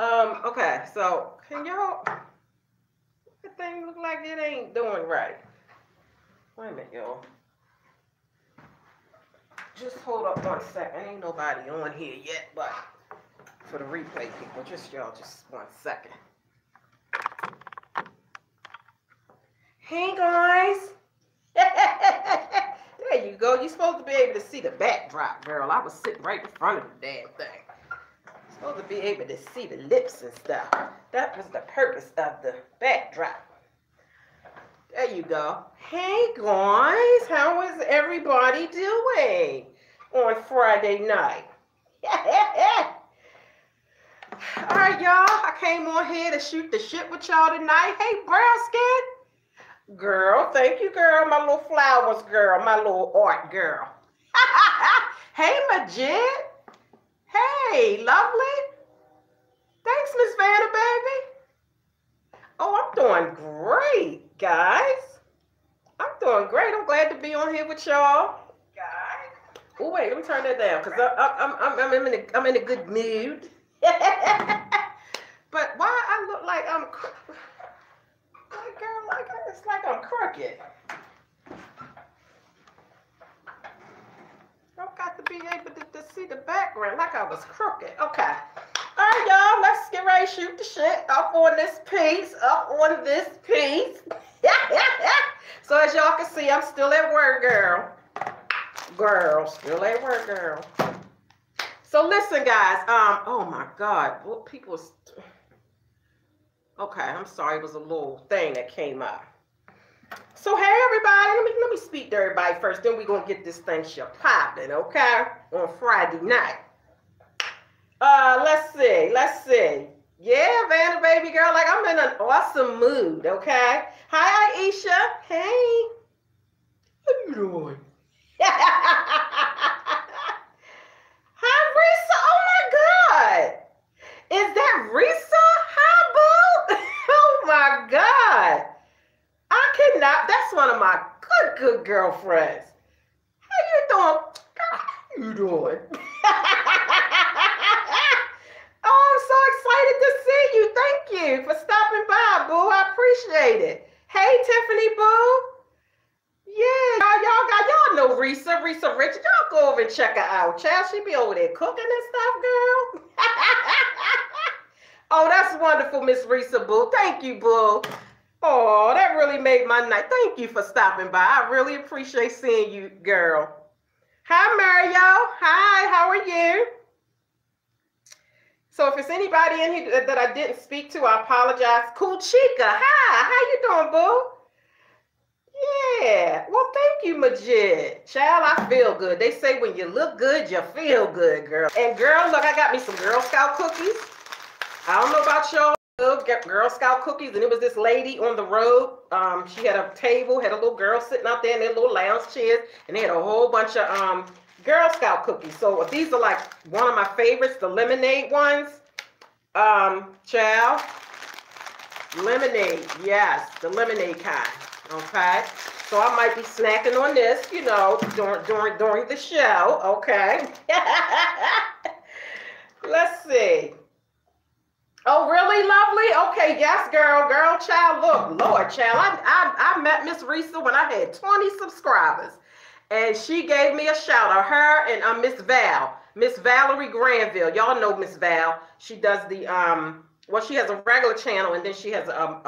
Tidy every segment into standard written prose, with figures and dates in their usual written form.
Okay, so can y'all, the thing look like it ain't doing right. Wait a minute, y'all. Just hold up 1 second. Ain't nobody on here yet, but for the replay people, just y'all, just 1 second. Hey guys. There you go. You're supposed to be able to see the backdrop, girl. I was sitting right in front of the damn thing. Supposed to be able to see the lips and stuff. That was the purpose of the backdrop. There you go. Hey guys, how is everybody doing on Friday night? All right, y'all. I came on here to shoot the shit with y'all tonight. Hey, brown skin. Girl, thank you, girl. My little flowers, girl. My little art, girl. Hey, Majid. Hey, lovely. Thanks, Miss Vanna, baby. Oh, I'm doing great, guys. I'm doing great. I'm glad to be on here with y'all, guys. Oh, wait, let me turn that down because I'm in a good mood. But why I look like I'm, girl, like it's like I'm crooked. I've got to be able to see the background like I was crooked. Okay. All right, y'all, let's get ready to shoot the shit up on this piece, So as y'all can see, I'm still at work, girl. Still at work, girl. So listen, guys, oh my God, what people, okay, I'm sorry, it was a little thing that came up. So hey everybody, let me speak to everybody first, then we're gonna get this thing shit popping, okay? On Friday night. Let's see. Yeah, Vanna baby girl, like I'm in an awesome mood, okay? Hi Aisha. Hey. How you doing? Hi Risa. Oh my God. Is that Risa? Hi boo. Oh my God. I cannot. That's one of my good girlfriends. How you doing? How you doing? Oh, I'm so excited to see you. Thank you for stopping by, boo. I appreciate it. Hey, Tiffany, boo. Yeah, y'all know Risa Richard. Y'all go over and check her out. Child, she be over there cooking and stuff, girl. Oh, that's wonderful, Miss Risa, boo. Thank you, boo. Oh, that really made my night. Thank you for stopping by. I really appreciate seeing you, girl. Hi, Mario. Hi, how are you? So if it's anybody in here that I didn't speak to, I apologize. Cool Chica, hi. How you doing, boo? Yeah. Well, thank you, Majid. Child, I feel good. They say when you look good, you feel good, girl. And girl, look, I got me some Girl Scout cookies. I don't know about y'all. Get Girl Scout cookies, and it was this lady on the road. She had a table, had a little girl sitting out there in their little lounge chairs, and they had a whole bunch of Girl Scout cookies. So these are like one of my favorites, the lemonade ones. Child, lemonade, yes, the lemonade kind. Okay, so I might be snacking on this, you know, during the show. Okay. Let's see. Oh, really, lovely? Okay, yes, girl, child, look, Lord, child, I met Miss Risa when I had 20 subscribers, and she gave me a shout out, her and Miss Valerie Granville. Y'all know Miss Val. She does the, well, she has a regular channel, and then she has a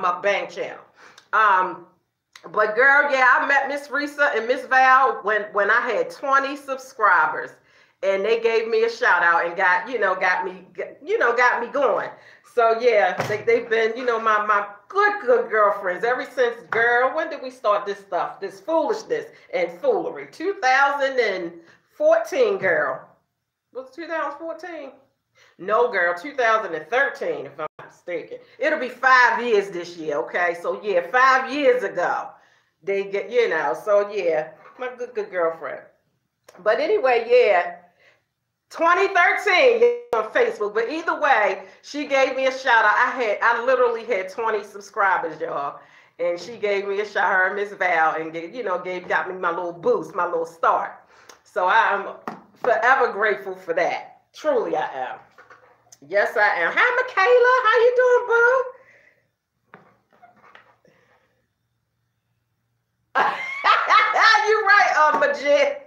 mukbang channel. But girl, yeah, I met Miss Risa and Miss Val when I had 20 subscribers. And they gave me a shout out and got me going. So yeah, they've been, you know, my good girlfriends ever since, girl, when did we start this stuff, this foolishness and foolery? 2014, girl. Was it 2014? No, girl, 2013, if I'm not mistaken. It'll be 5 years this year, okay? So yeah, 5 years ago, they get, you know, so yeah, my good girlfriend. But anyway, yeah. 2013 on Facebook, but either way, she gave me a shout out. I literally had 20 subscribers, y'all, and she gave me a shout out, her and Miss Val, and got me my little boost, my little start. So I am forever grateful for that. Truly, I am. Yes, I am. Hi, Michaela. How you doing, boo? You right, Majid.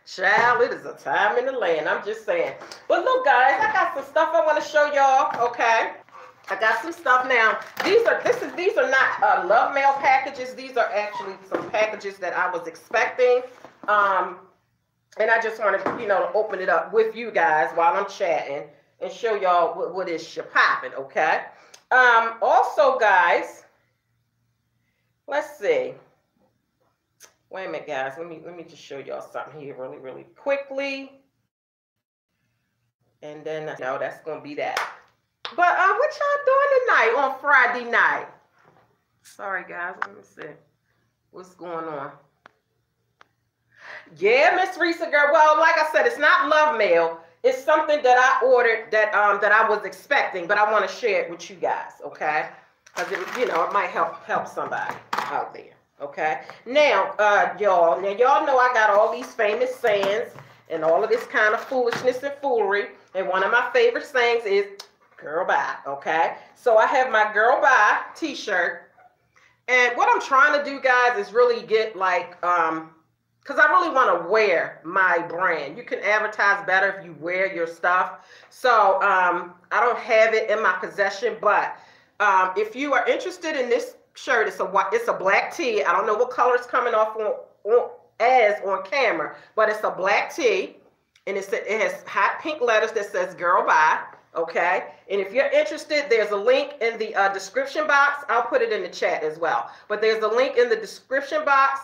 Child, it is a time in the land. I'm just saying. But look, guys, I got some stuff I want to show y'all. Okay, I got some stuff now. These are not love mail packages. These are actually some packages that I was expecting. And I just wanted, to open it up with you guys while I'm chatting and show y'all what is popping. Okay. Also, guys, let's see. Wait a minute, guys. Let me just show y'all something here really, really quickly. And then, that's going to be that. But what y'all doing tonight on Friday night? Sorry, guys. Let me see. What's going on? Yeah, Miss Risa, girl. Well, like I said, it's not love mail. It's something that I ordered that I was expecting, but I want to share it with you guys, okay? Because it might help somebody out there. Okay, now, y'all know I got all these famous sayings and all of this kind of foolishness and foolery. And one of my favorite sayings is, girl, bye. Okay, so I have my girl, bye t-shirt. And what I'm trying to do, guys, is really get like, because I really want to wear my brand. You can advertise better if you wear your stuff. So I don't have it in my possession, but if you are interested in this shirt, it's a black tee. I don't know what color it's coming off on camera, but it's a black tee, and it has hot pink letters that says "Girl Bye." Okay, and if you're interested, there's a link in the description box. I'll put it in the chat as well. But there's a link in the description box.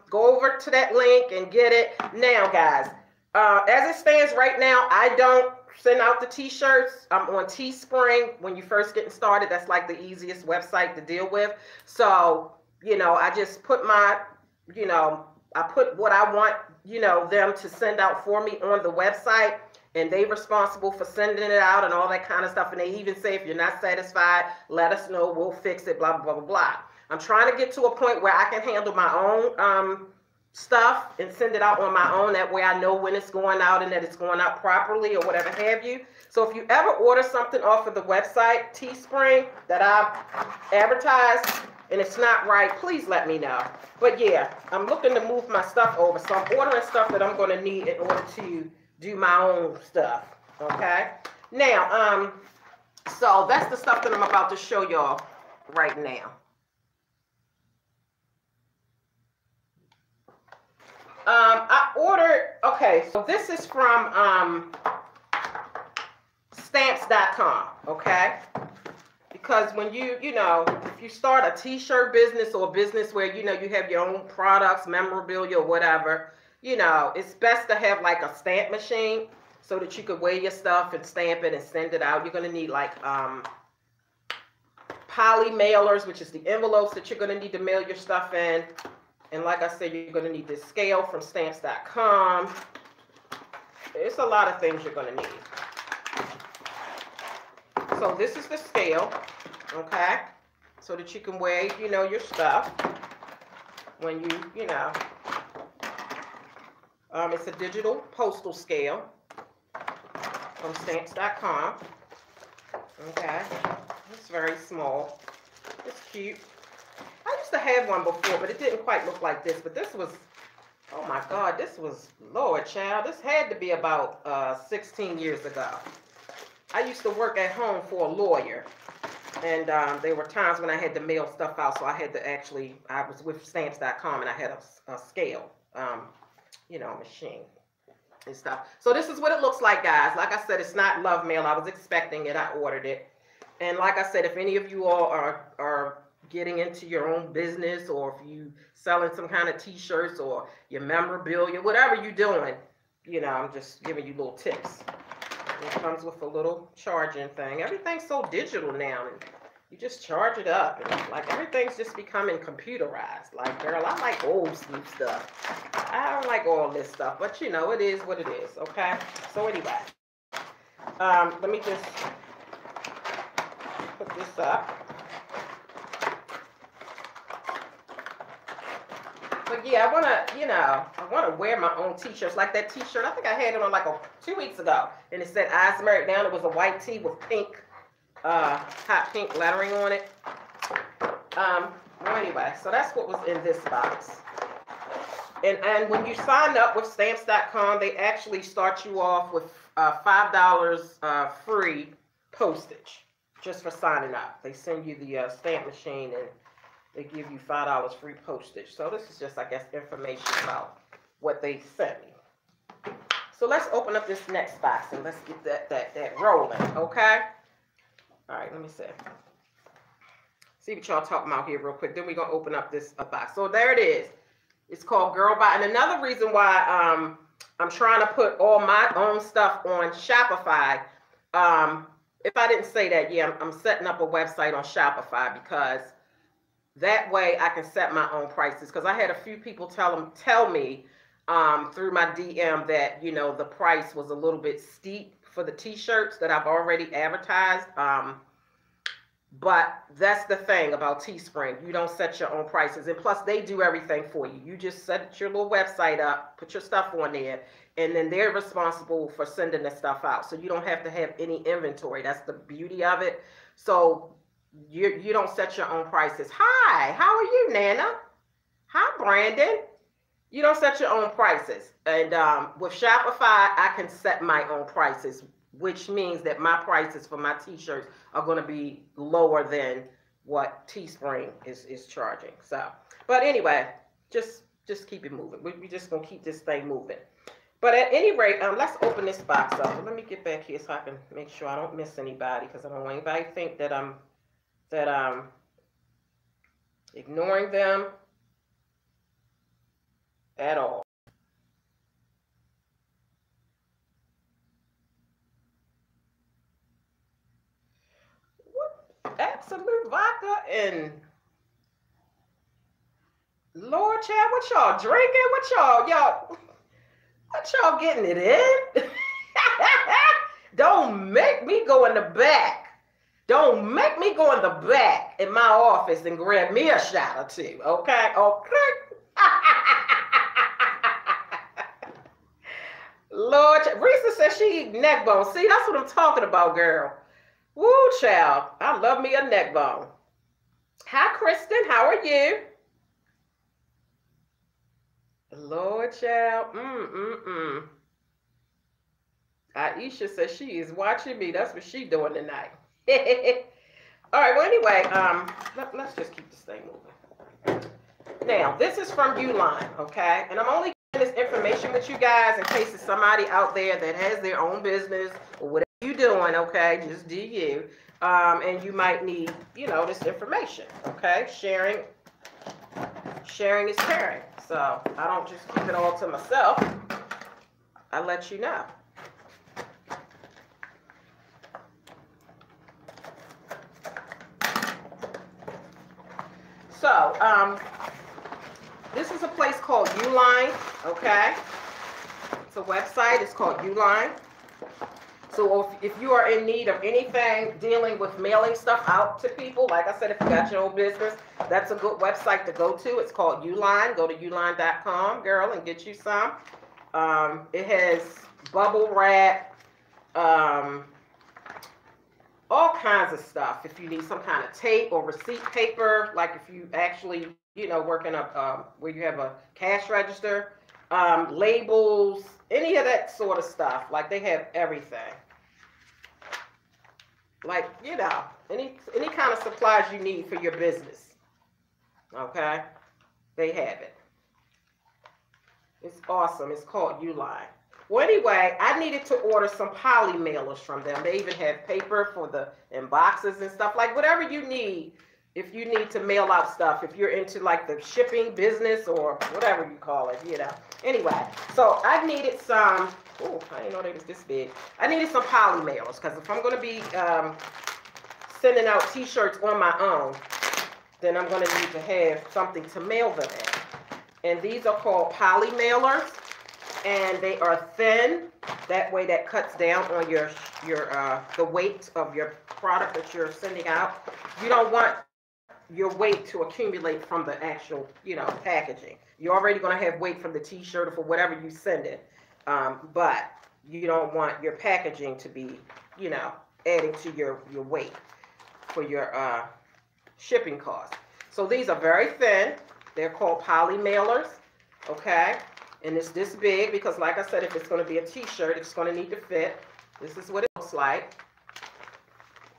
Go over to that link and get it. Now, guys, as it stands right now, I don't send out the t-shirts. I'm on Teespring. When you first getting started, that's like the easiest website to deal with. So, I just put my, I put what I want, them to send out for me on the website, and they responsible for sending it out and all that kind of stuff. And they even say, if you're not satisfied, let us know, we'll fix it, blah, blah, blah, blah. I'm trying to get to a point where I can handle my own stuff and send it out on my own. That way I know when it's going out and that it's going out properly or whatever have you. So if you ever order something off of the website, Teespring, that I advertise, and it's not right, please let me know. But yeah, I'm looking to move my stuff over. So I'm ordering stuff that I'm going to need in order to do my own stuff. Okay. Now, so that's the stuff that I'm about to show y'all right now. I ordered, okay, so this is from stamps.com, okay? Because when if you start a t-shirt business or a business where, you have your own products, memorabilia or whatever, it's best to have like a stamp machine so that you could weigh your stuff and stamp it and send it out. You're going to need like poly mailers, which is the envelopes that you're going to need to mail your stuff in. And like I said, you're going to need this scale from stamps.com. It's a lot of things you're going to need. So this is the scale, okay? So that you can weigh, your stuff when it's a digital postal scale from stamps.com. Okay, it's very small. It's cute. I used to have one before, but it didn't quite look like this. But this was, oh my God, this was, Lord child, this had to be about 16 years ago. I used to work at home for a lawyer. And there were times when I had to mail stuff out. So I had to actually, I was with stamps.com and I had a scale, machine and stuff. So this is what it looks like, guys. Like I said, it's not love mail. I was expecting it. I ordered it. And like I said, if any of you all are getting into your own business, or if you selling some kind of t-shirts or your memorabilia, whatever you're doing, I'm just giving you little tips. It comes with a little charging thing. Everything's so digital now, and you just charge it up, and like everything's just becoming computerized. Like, girl, I like old school stuff. I don't like all this stuff, but it is what it is. Okay. So anyway, let me just put this up. But yeah, I wanna, you know, I wanna wear my own t-shirts, like that t-shirt. I think I had it on like 2 weeks ago, and it said Eyesmarriednow. It was a white tee with pink, hot pink lettering on it. Well, anyway, so that's what was in this box. And when you sign up with stamps.com, they actually start you off with $5 free postage just for signing up. They send you the stamp machine and they give you $5 free postage. So this is just, I guess, information about what they sent me. So let's open up this next box and let's get that rolling, okay? All right, let me see what y'all talking about here real quick. Then we're gonna open up this box. So there it is. It's called Girl Bot. And another reason why I'm trying to put all my own stuff on Shopify. If I didn't say that, yeah, I'm setting up a website on Shopify because that way I can set my own prices. Because I had a few people tell me through my DM that, you know, the price was a little bit steep for the t-shirts that I've already advertised. But that's the thing about Teespring. You don't set your own prices. And plus, they do everything for you. You just set your little website up, put your stuff on there, and then they're responsible for sending the stuff out. So you don't have to have any inventory. That's the beauty of it. So you don't set your own prices. Hi, how are you, Nana? Hi, Brandon. You don't set your own prices. And with Shopify, I can set my own prices, which means that my prices for my t-shirts are going to be lower than what Teespring is charging. So, but anyway, just keep it moving. We're just going to keep this thing moving. But at any rate, let's open this box up. Let me get back here so I can make sure I don't miss anybody, because I don't want anybody to think that I'm ignoring them at all. Absolute vodka and Lord child, what y'all drinking? What y'all getting it in? Don't make me go in the back. Don't make me go in the back in my office and grab me a shot or two. Okay? Okay. Lord, Risa says she eat neck bones. See, that's what I'm talking about, girl. Woo, child. I love me a neck bone. Hi, Kristen. How are you? Lord, child. Aisha says she is watching me. That's what she doing tonight. All right. Well, anyway, let's just keep this thing moving. Now, this is from Uline, okay? And I'm only giving this information with you guys in case there's somebody out there that has their own business or whatever you doing, okay? Just do you. And you might need, you know, this information, okay? Sharing is caring. So I don't just keep it all to myself. I let you know. So, this is a place called Uline, okay? It's a website. It's called Uline. So if you are in need of anything dealing with mailing stuff out to people, like I said, if you got your own business, that's a good website to go to. It's called Uline. Go to uline.com, girl, and get you some. It has bubble wrap, all kinds of stuff. If you need some kind of tape or receipt paper, like if you actually, you know, working up where you have a cash register, labels, any of that sort of stuff. Like they have everything. Like, you know, any kind of supplies you need for your business. Okay? They have it. It's awesome. It's called Uline. Well, anyway, I needed to order some poly mailers from them. They even have paper for the boxes and stuff. Like whatever you need, if you need to mail out stuff, if you're into like the shipping business or whatever you call it, you know. Anyway, so I needed some, oh, I didn't know they was this big. I needed some poly mailers because if I'm going to be sending out t-shirts on my own, then I'm going to need to have something to mail them in. And these are called poly mailers. And they are thin. That way that cuts down on the weight of your product that you're sending out. You don't want your weight to accumulate from the actual, you know, packaging. You're already going to have weight from the t-shirt or for whatever you send it. But you don't want your packaging to be, you know, adding to your weight for your shipping costs. So these are very thin. They're called poly mailers, okay? And it's this big because, like I said, if it's going to be a t-shirt, it's going to need to fit. This is what it looks like.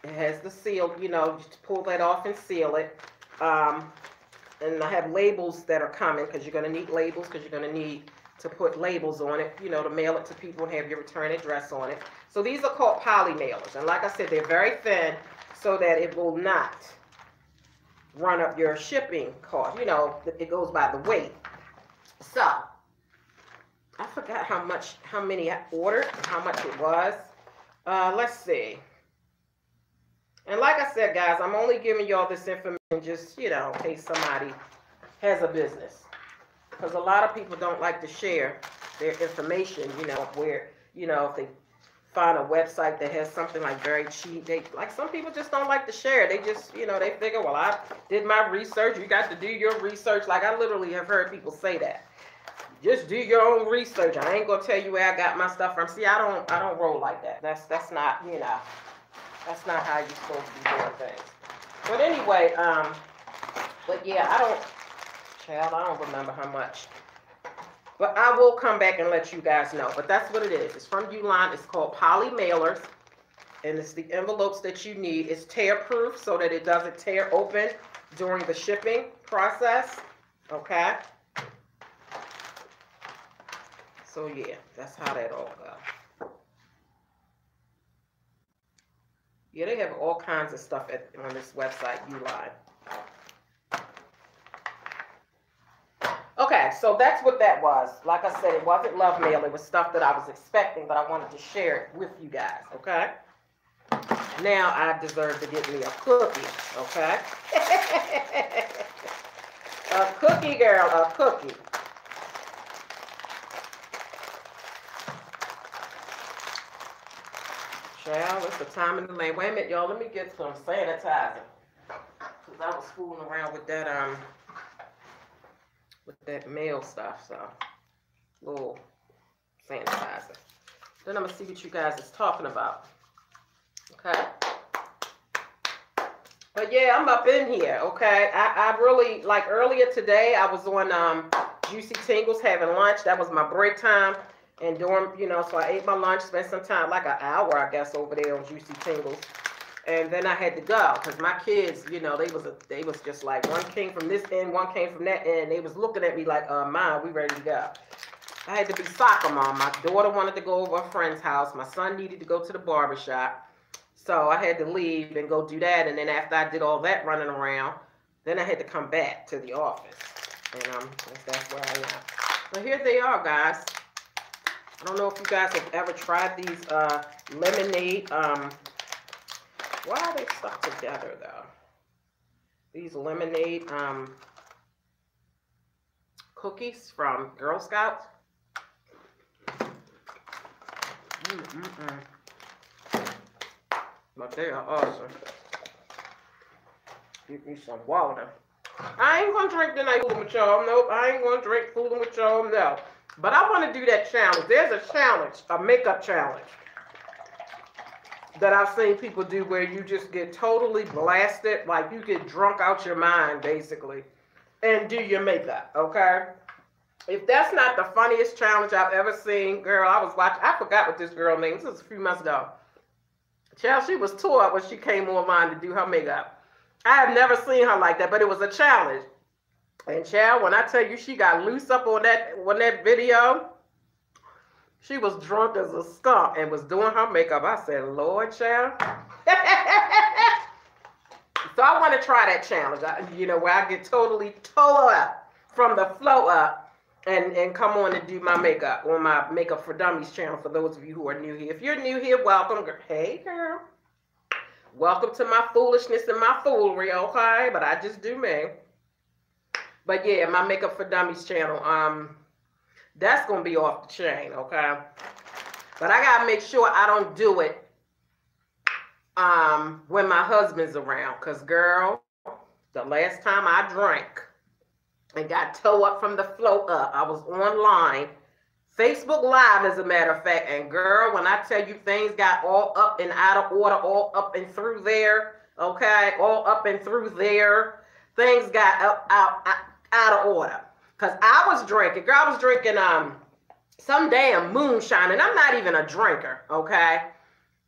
It has the seal, you know, just pull that off and seal it. And I have labels that are coming because you're going to need labels because you're going to need to put labels on it, you know, to mail it to people and have your return address on it. So these are called poly mailers. And like I said, they're very thin so that it will not run up your shipping cost. You know, it goes by the weight. So I forgot how many I ordered, and how much it was. Let's see. And like I said, guys, I'm only giving y'all this information just, you know, in case somebody has a business. Because a lot of people don't like to share their information, you know, where, you know, if they find a website that has something like very cheap, like some people just don't like to share. They just, you know, they figure, well, I did my research. You got to do your research. Like I literally have heard people say that. Just do your own research. I ain't gonna tell you where I got my stuff from. See, I don't roll like that. That's not, you know, that's not how you're supposed to be doing things. But anyway, but yeah, I don't remember how much. But I will come back and let you guys know. But that's what it is. It's from Uline. It's called poly mailers. And it's the envelopes that you need. It's tear proof so that it doesn't tear open during the shipping process. Okay. So yeah, that's how that all goes. Yeah, they have all kinds of stuff on this website, Uline. Okay, so that's what that was. Like I said, it wasn't love mail. It was stuff that I was expecting, but I wanted to share it with you guys, okay? Now I deserve to get me a cookie, okay? A cookie, girl, a cookie. Child, it's the time in the lane. Wait a minute, y'all. Let me get some sanitizer. Because I was fooling around with that mail stuff. So, little sanitizer. Then I'm going to see what you guys is talking about. Okay? But yeah, I'm up in here, okay? I really, like earlier today, I was on Juicy Tingles having lunch. That was my break time. And during, you know, so I ate my lunch, spent some time, like an hour, I guess, over there on Juicy Tingles. And then I had to go because my kids, you know, they was just like, one came from this end, one came from that end. They was looking at me like, Mom, we ready to go. I had to be soccer mom. My daughter wanted to go over a friend's house. My son needed to go to the barbershop. So I had to leave and go do that. And then after I did all that running around, then I had to come back to the office. And that's where I am. But here they are, guys. I don't know if you guys have ever tried these lemonade. Why are they stuck together, though? These lemonade cookies from Girl Scouts. But they are awesome. Give me some water. I ain't gonna drink tonight fooling with y'all. Nope, I ain't gonna drink fooling with y'all. No. But I want to do that challenge. There's a challenge, a makeup challenge, that I've seen people do where you just get totally blasted, like you get drunk out your mind, basically, and do your makeup, okay? If that's not the funniest challenge I've ever seen, girl, I was watching, I forgot what this girl named. This was a few months ago. Child, she was tore up when she came online to do her makeup. I have never seen her like that, but it was a challenge. And child, when I tell you she got loose up on that video, she was drunk as a skunk and was doing her makeup. I said, Lord, child. So I want to try that challenge, you know, where I get totally tore up from the flow up and come on and do my makeup on my Makeup for Dummies channel for those of you who are new here. If you're new here, welcome. Hey, girl. Welcome to my foolishness and my foolery, okay? But I just do me. But yeah, my Makeup for Dummies channel, that's going to be off the chain, okay? But I got to make sure I don't do it when my husband's around. Because, girl, The last time I drank and got toe up from the float up, I was online. Facebook Live, as a matter of fact. And girl, when I tell you things got all up and out of order, all up and through there, okay? All up and through there. Things got out of order. Because I was drinking, girl, I was drinking some damn moonshine. And I'm not even a drinker, okay?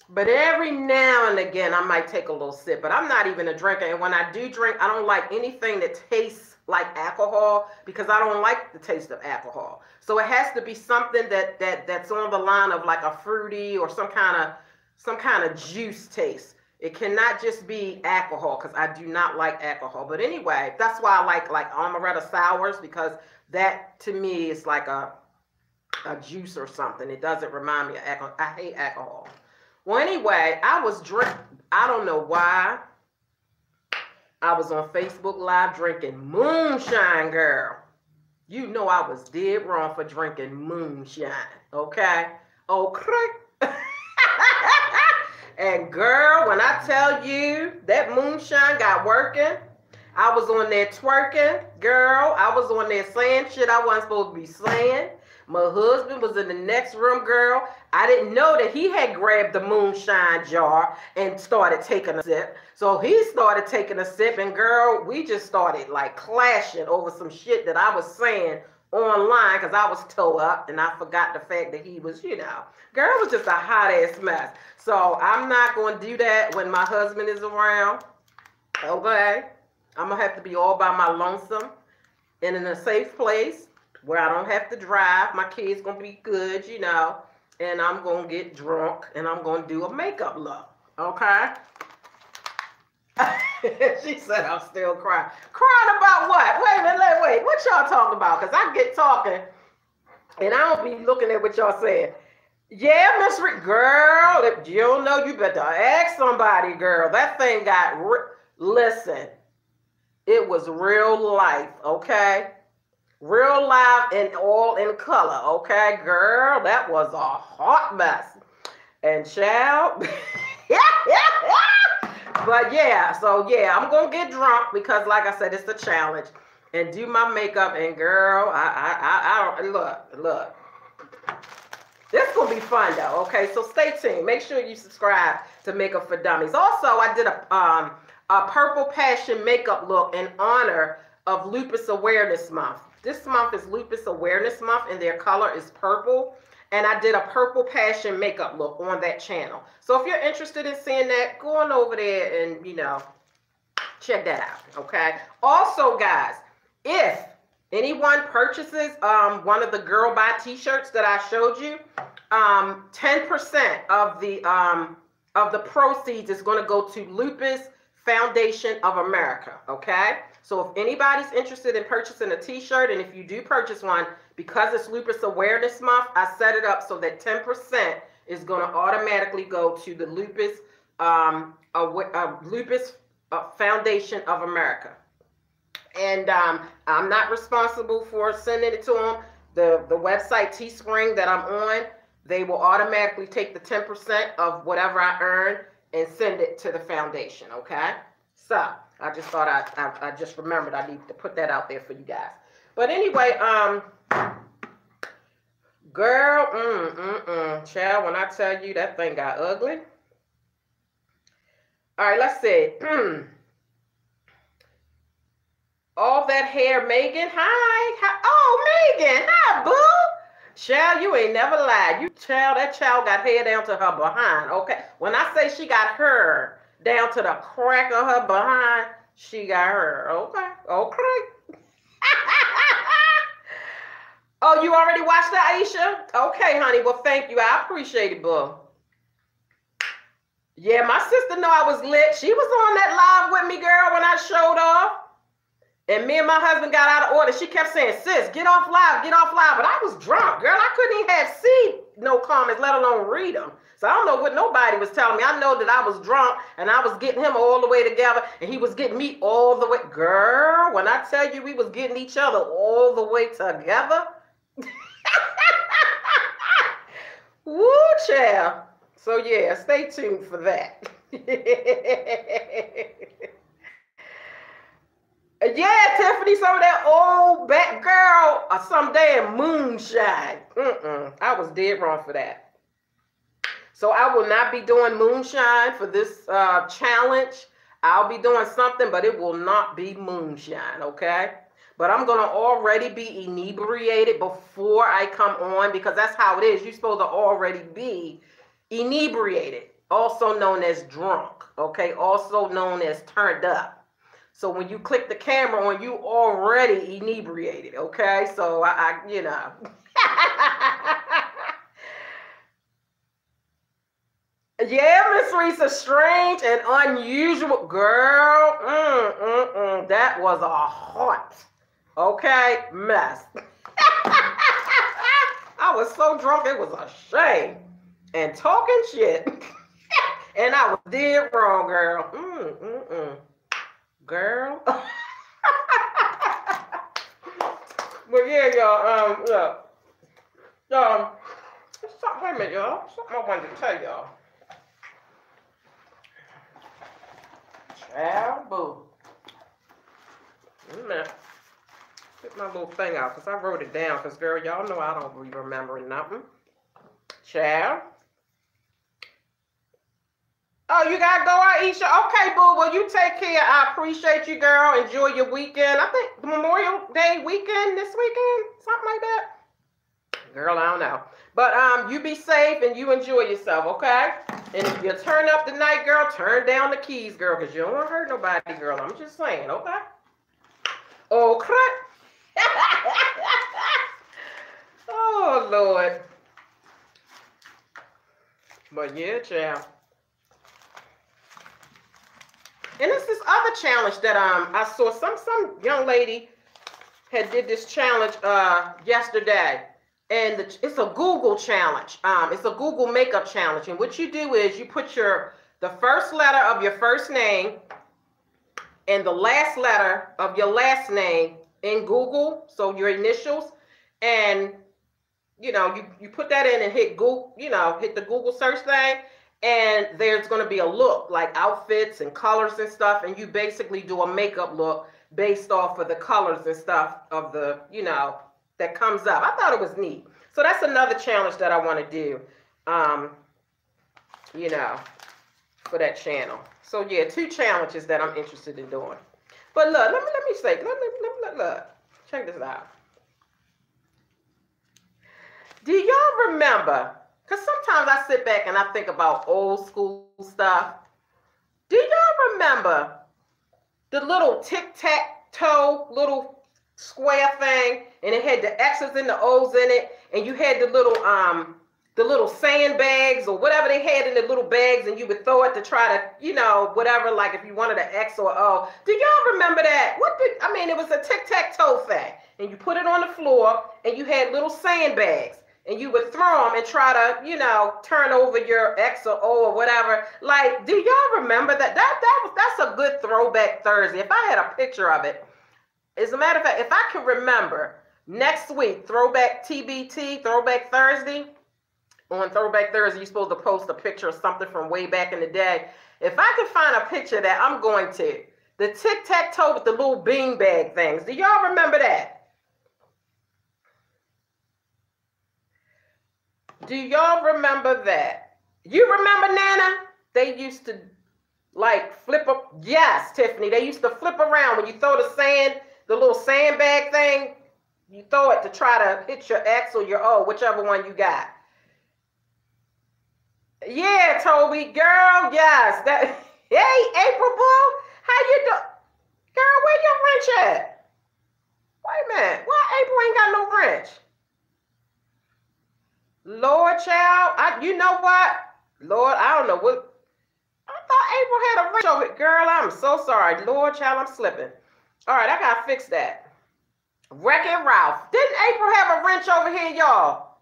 But every now and again, I might take a little sip. But I'm not even a drinker. And when I do drink, I don't like anything that tastes like alcohol, because I don't like the taste of alcohol. So it has to be something that's on the line of like a fruity or some kind of juice taste. It cannot just be alcohol, because I do not like alcohol. But anyway, that's why I like amaretto sours, because that to me is like a juice or something. It doesn't remind me of alcohol. I hate alcohol. Well, anyway, I don't know why. I was on Facebook Live drinking moonshine, girl. You know I was dead wrong for drinking moonshine, okay? Okay. And girl, when I tell you that moonshine got working, I was on there twerking, girl. I was on there saying shit I wasn't supposed to be saying. My husband was in the next room, girl. I didn't know that he had grabbed the moonshine jar and started taking a sip. So he started taking a sip, and girl, we just started like clashing over some shit that I was saying online, because I was toe up and I forgot the fact that he was, you know. Girl, it was just a hot ass mess. So I'm not going to do that when my husband is around. Okay? I'm going to have to be all by my lonesome and in a safe place where I don't have to drive. My kid's going to be good, you know, and I'm going to get drunk and I'm going to do a makeup look, okay? She said I'm still crying. Crying about what? Wait a minute, wait. What y'all talking about? Because I get talking and I don't be looking at what y'all saying. Yeah, Miss Rick, girl, if you don't know, you better ask somebody, girl. That thing got, listen, it was real life, okay? Real live and all in color, okay, girl? That was a hot mess. And child, but yeah, so yeah, I'm gonna get drunk because, like I said, it's a challenge, and do my makeup. And girl, I don't look. This is gonna be fun though, okay? So stay tuned. Make sure you subscribe to Makeup for Dummies. Also, I did a purple passion makeup look in honor of Lupus Awareness Month. This month is Lupus Awareness Month, and their color is purple. And I did a purple passion makeup look on that channel. So if you're interested in seeing that, go on over there and, you know, check that out, okay? Also, guys, if anyone purchases one of the Girl Buy t-shirts that I showed you, 10% of the proceeds is going to go to Lupus Foundation of America, okay? So if anybody's interested in purchasing a t-shirt, and if you do purchase one, because it's Lupus Awareness Month, I set it up so that 10% is going to automatically go to the Lupus Foundation of America. And I'm not responsible for sending it to them. The website Teespring that I'm on, they will automatically take the 10% of whatever I earn and send it to the foundation, okay? So I just thought I just remembered I need to put that out there for you guys. But anyway, girl, child, when I tell you that thing got ugly. All right, let's see. All that hair, Megan. Hi. Oh, Megan. Hi, boo. Child, you ain't never lied. That child got hair down to her behind. Okay. When I say she got her down to the crack of her behind, she got her. Okay. Okay. Oh, you already watched that, Aisha? Okay, honey. Well, thank you. I appreciate it, boo. Yeah, my sister know I was lit. She was on that live with me, girl, when I showed off. And me and my husband got out of order. She kept saying, sis, get off live, get off live. But I was drunk, girl. I couldn't even see no comments, let alone read them. So I don't know what nobody was telling me. I know that I was drunk and I was getting him all the way together and he was getting me all the way. Girl, when I tell you we was getting each other all the way together. Woo, child. So yeah, stay tuned for that. Yeah, Tiffany, some of that old back girl or some damn moonshine. I was dead wrong for that. So I will not be doing moonshine for this challenge. I'll be doing something, but it will not be moonshine, okay? But I'm going to already be inebriated before I come on, because that's how it is. You're supposed to already be inebriated, also known as drunk, okay? Also known as turned up. So when you click the camera on, you already inebriated, okay? So I you know. Yeah, Miss Risa, strange and unusual. Girl, that was a hot, okay, mess. I was so drunk, it was a shame. And talking shit. And I was dead wrong, girl. Girl. But yeah, y'all, wait a minute, y'all. Something I wanted to tell y'all. Child, boo. Wait a minute. Get my little thing out, because I wrote it down, because, girl, y'all know I don't be remembering nothing. Child. Oh, you got to go, Aisha? Okay, boo. Well, you take care. I appreciate you, girl. Enjoy your weekend. I think Memorial Day weekend, this weekend, something like that. Girl, I don't know. But you be safe and you enjoy yourself, okay? And if you turn up the night, girl, turn down the keys, girl, because you don't want to hurt nobody, girl. I'm just saying, okay? Okay. Oh, Lord. But yeah, child. And it's this other challenge that I saw some young lady had did this challenge yesterday. And it's a Google challenge. It's a Google makeup challenge. And what you do is you put the first letter of your first name and the last letter of your last name in Google, so your initials, and you put that in and hit Google, hit the Google search thing, and there's going to be a look like outfits and colors and stuff, and you basically do a makeup look based off of the colors and stuff of the, that comes up. I thought it was neat. So that's another challenge that I want to do, for that channel. So yeah, 2 challenges that I'm interested in doing. But look, let me say, look, check this out. Do y'all remember, because sometimes I sit back and I think about old school stuff. Do y'all remember the little tic-tac-toe little square thing, and it had the X's and the O's in it, and you had the little sandbags or whatever they had in the little bags, and you would throw it to try to, whatever, like if you wanted an X or O. Do y'all remember that? It was a tic-tac-toe thing, and you put it on the floor, and you had little sandbags, and you would throw them and try to, turn over your X or O or whatever. Like, do y'all remember that? That's a good throwback Thursday. If I had a picture of it, as a matter of fact, if I can remember, next week, Throwback TBT, Throwback Thursday, on Throwback Thursday, you're supposed to post a picture of something from way back in the day. If I can find a picture of that, I'm going to. The tic-tac-toe with the little beanbag things. Do y'all remember that? Do y'all remember that? You remember, Nana? They used to, like, flip up. Yes, Tiffany. They used to flip around when you throw the little sandbag thing. You throw it to try to hit your X or your O, whichever one you got. Yeah, Toby, girl, yes. Hey, April Boo, how you doing? Girl, where your wrench at? Wait a minute, why April ain't got no wrench? Lord, child, you know what? Lord, I don't know what. I thought April had a wrench over it. Girl, I'm so sorry. Lord, child, I'm slipping. All right, I gotta fix that. Wreck-It Ralph. Didn't April have a wrench over here, y'all?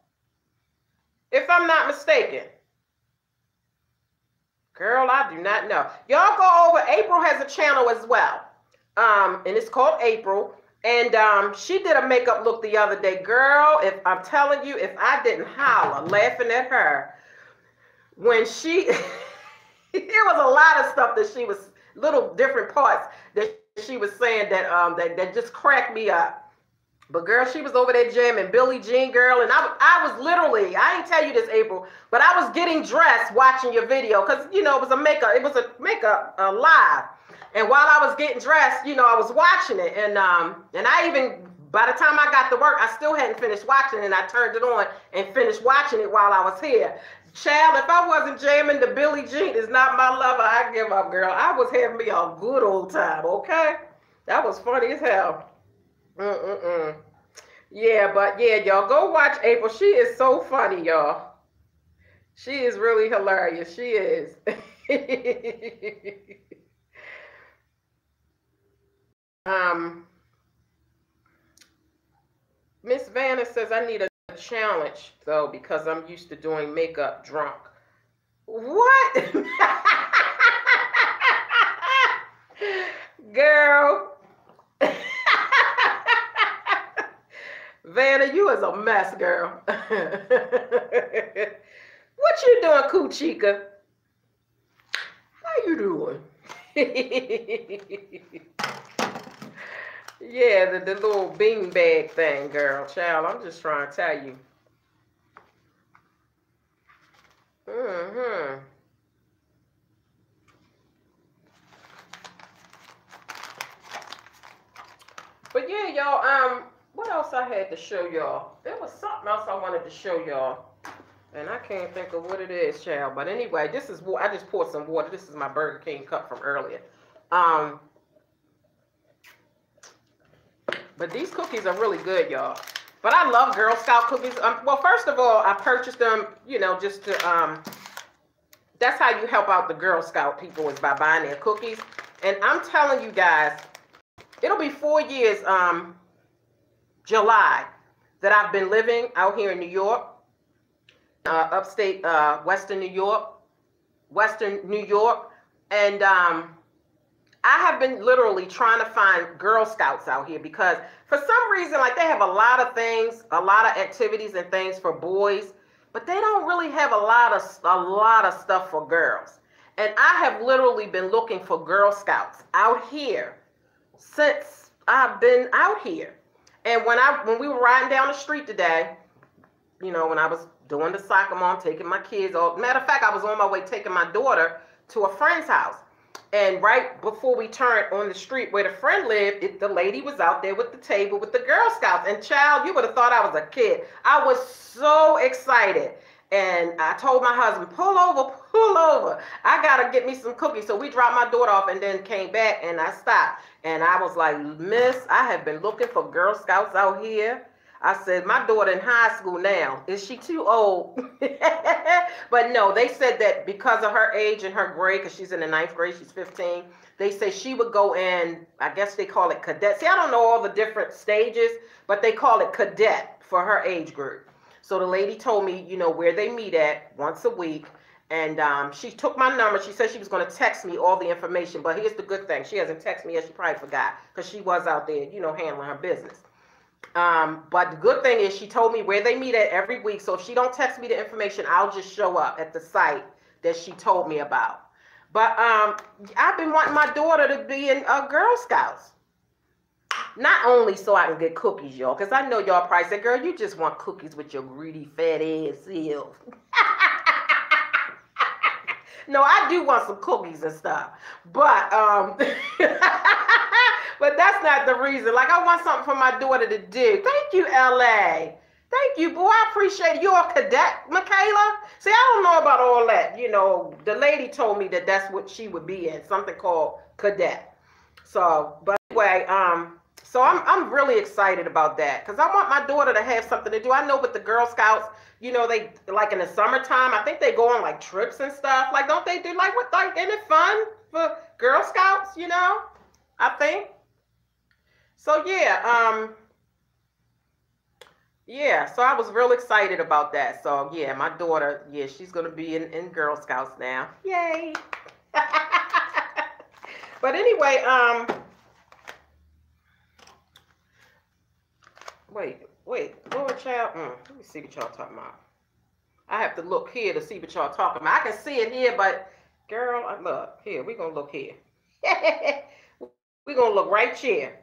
If I'm not mistaken. Girl, I do not know. Y'all go over. April has a channel as well. And it's called April. And she did a makeup look the other day. Girl, if I'm telling you, if I didn't holler laughing at her, when she, there was a lot of stuff that she was, little different parts that she was saying that that just cracked me up. But girl, she was over there jamming Billie Jean, girl, and I was literally, I ain't tell you this, April, but I was getting dressed watching your video because it was a makeup live, and while I was getting dressed, I was watching it, and I even, by the time I got to work, I still hadn't finished watching it, and I turned it on and finished watching it while I was here. Child, if I wasn't jamming the Billie Jean is not my lover, I give up, girl. I was having me a good old time, okay? That was funny as hell. Yeah, but yeah, y'all go watch April. She is so funny, y'all. She is really hilarious. She is. Miss Vanna says I need a challenge though because I'm used to doing makeup drunk. What? Girl. Vanna, you is a mess, girl. What you doing, Coochika? How you doing? Yeah, the little bean bag thing, girl. Child, I'm just trying to tell you. But yeah, y'all, what else I had to show y'all? There was something else I wanted to show y'all. And I can't think of what it is, child. But anyway, this is what I just poured some water. This is my Burger King cup from earlier. But these cookies are really good, y'all. But I love Girl Scout cookies. Well, first of all, I purchased them, just to, that's how you help out the Girl Scout people is by buying their cookies. And I'm telling you guys, it'll be 4 years, July, that I've been living out here in New York, upstate, Western New York, and I have been literally trying to find Girl Scouts out here because for some reason, like they have a lot of things, a lot of activities and things for boys, but they don't really have a lot of stuff for girls. And I have literally been looking for Girl Scouts out here since I've been out here. And when we were riding down the street today, when I was doing the soccer mom, taking my kids off. Matter of fact, I was on my way taking my daughter to a friend's house. And right before we turned on the street where the friend lived, the lady was out there with the table with the Girl Scouts. And child, you would have thought I was a kid. I was so excited. And I told my husband, pull over. I got to get me some cookies. So we dropped my daughter off and then came back and I stopped. And I was like, Miss, I have been looking for Girl Scouts out here. I said, my daughter in high school now. Is she too old? But no, they said that because of her age and her grade, because she's in the 9th grade, she's 15, they say she would go in, I guess they call it cadet. See, I don't know all the different stages, but they call it cadet for her age group. So the lady told me, where they meet at once a week. And she took my number. She said she was going to text me all the information. But here's the good thing. She hasn't texted me yet. She probably forgot because she was out there, handling her business. But the good thing is she told me where they meet at every week. So if she don't text me the information, I'll just show up at the site that she told me about. But I've been wanting my daughter to be in Girl Scouts. Not only so I can get cookies, y'all, because I know y'all probably say, girl, you just want cookies with your greedy fat ass self. No, I do want some cookies and stuff. But but that's not the reason. Like, I want something for my daughter to do. Thank you, LA. Thank you, boy. I appreciate it. You're a cadet, Michaela. See, I don't know about all that. The lady told me that that's what she would be in, something called cadet. So, but anyway, so I'm really excited about that because I want my daughter to have something to do. I know with the Girl Scouts, they like in the summertime, I think they go on like trips and stuff. Like, don't they do like what? Like, isn't it fun for Girl Scouts? I think. So yeah, yeah. So I was real excited about that. So yeah, my daughter, yeah, she's gonna be in Girl Scouts now. Yay! But anyway, Wait, Lord child. Let me see what y'all talking about. I have to look here to see what y'all talking about. I can see it here, but girl, look here. We're gonna look here. We're going to look right here.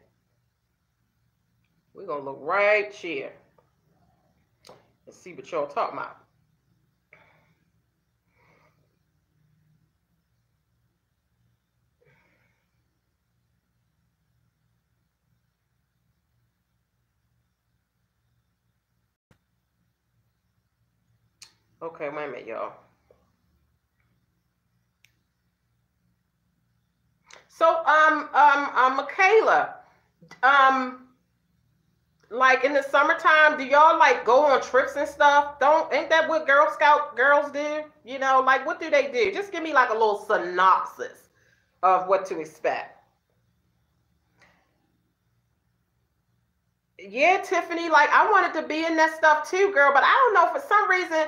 We're going to look right here and see what y'all talking about. Okay, wait a minute, y'all. So, Michaela, like in the summertime, do y'all like go on trips and stuff? Ain't that what Girl Scout girls do? You know, like what do they do? Just give me like a little synopsis of what to expect. Yeah, Tiffany, like I wanted to be in that stuff too, girl, but I don't know for some reason,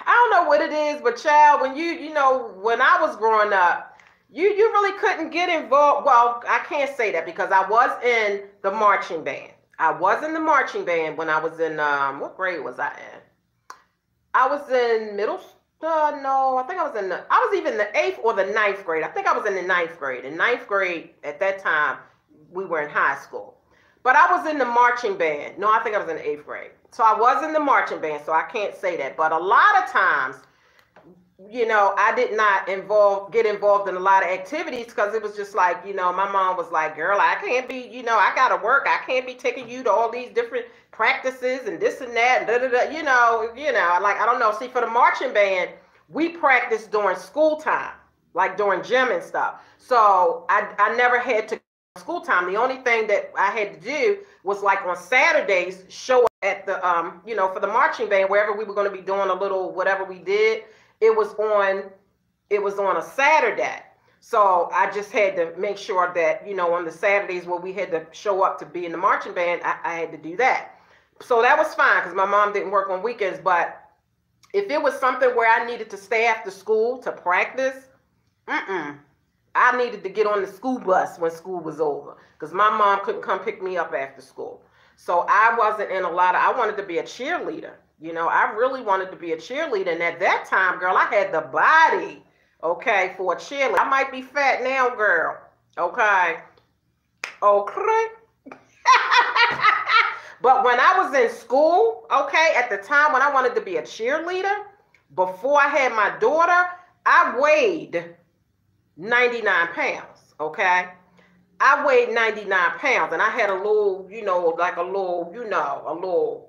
I don't know what it is, but child, when you know, when I was growing up, you really couldn't get involved. Well, I can't say that because I was in the marching band. I was in the marching band when I was in what grade was I in? I was in middle. No, I think I was in the. I was even the 8th or the 9th grade. I think I was in the 9th grade. In 9th grade at that time, we were in high school. But I was in the marching band. No, I think I was in the 8th grade. So I was in the marching band. So I can't say that. But a lot of times, you know, I did not get involved in a lot of activities because it was just like, you know, my mom was like, girl, I can't be, you know, I got to work. I can't be taking you to all these different practices and this and that, and da, da, da, like, I don't know. See, for the marching band, we practiced during school time, like during gym and stuff. So I never had to school time. The only thing that I had to do was like on Saturdays, show up at the, you know, for the marching band, wherever we were going to be doing a little, whatever we did. It was on a Saturday. So I just had to make sure that, you know, on the Saturdays where we had to show up to be in the marching band, I had to do that. So that was fine because my mom didn't work on weekends. But if it was something where I needed to stay after school to practice, I needed to get on the school bus when school was over because my mom couldn't come pick me up after school. So I wasn't in I wanted to be a cheerleader. You know, I really wanted to be a cheerleader. And at that time, girl, I had the body, okay, for a cheerleader. I might be fat now, girl. Okay. Okay. But when I was in school, okay, at the time when I wanted to be a cheerleader, before I had my daughter, I weighed 99 pounds, okay? I weighed 99 pounds and I had a little, you know, like a little, you know, a little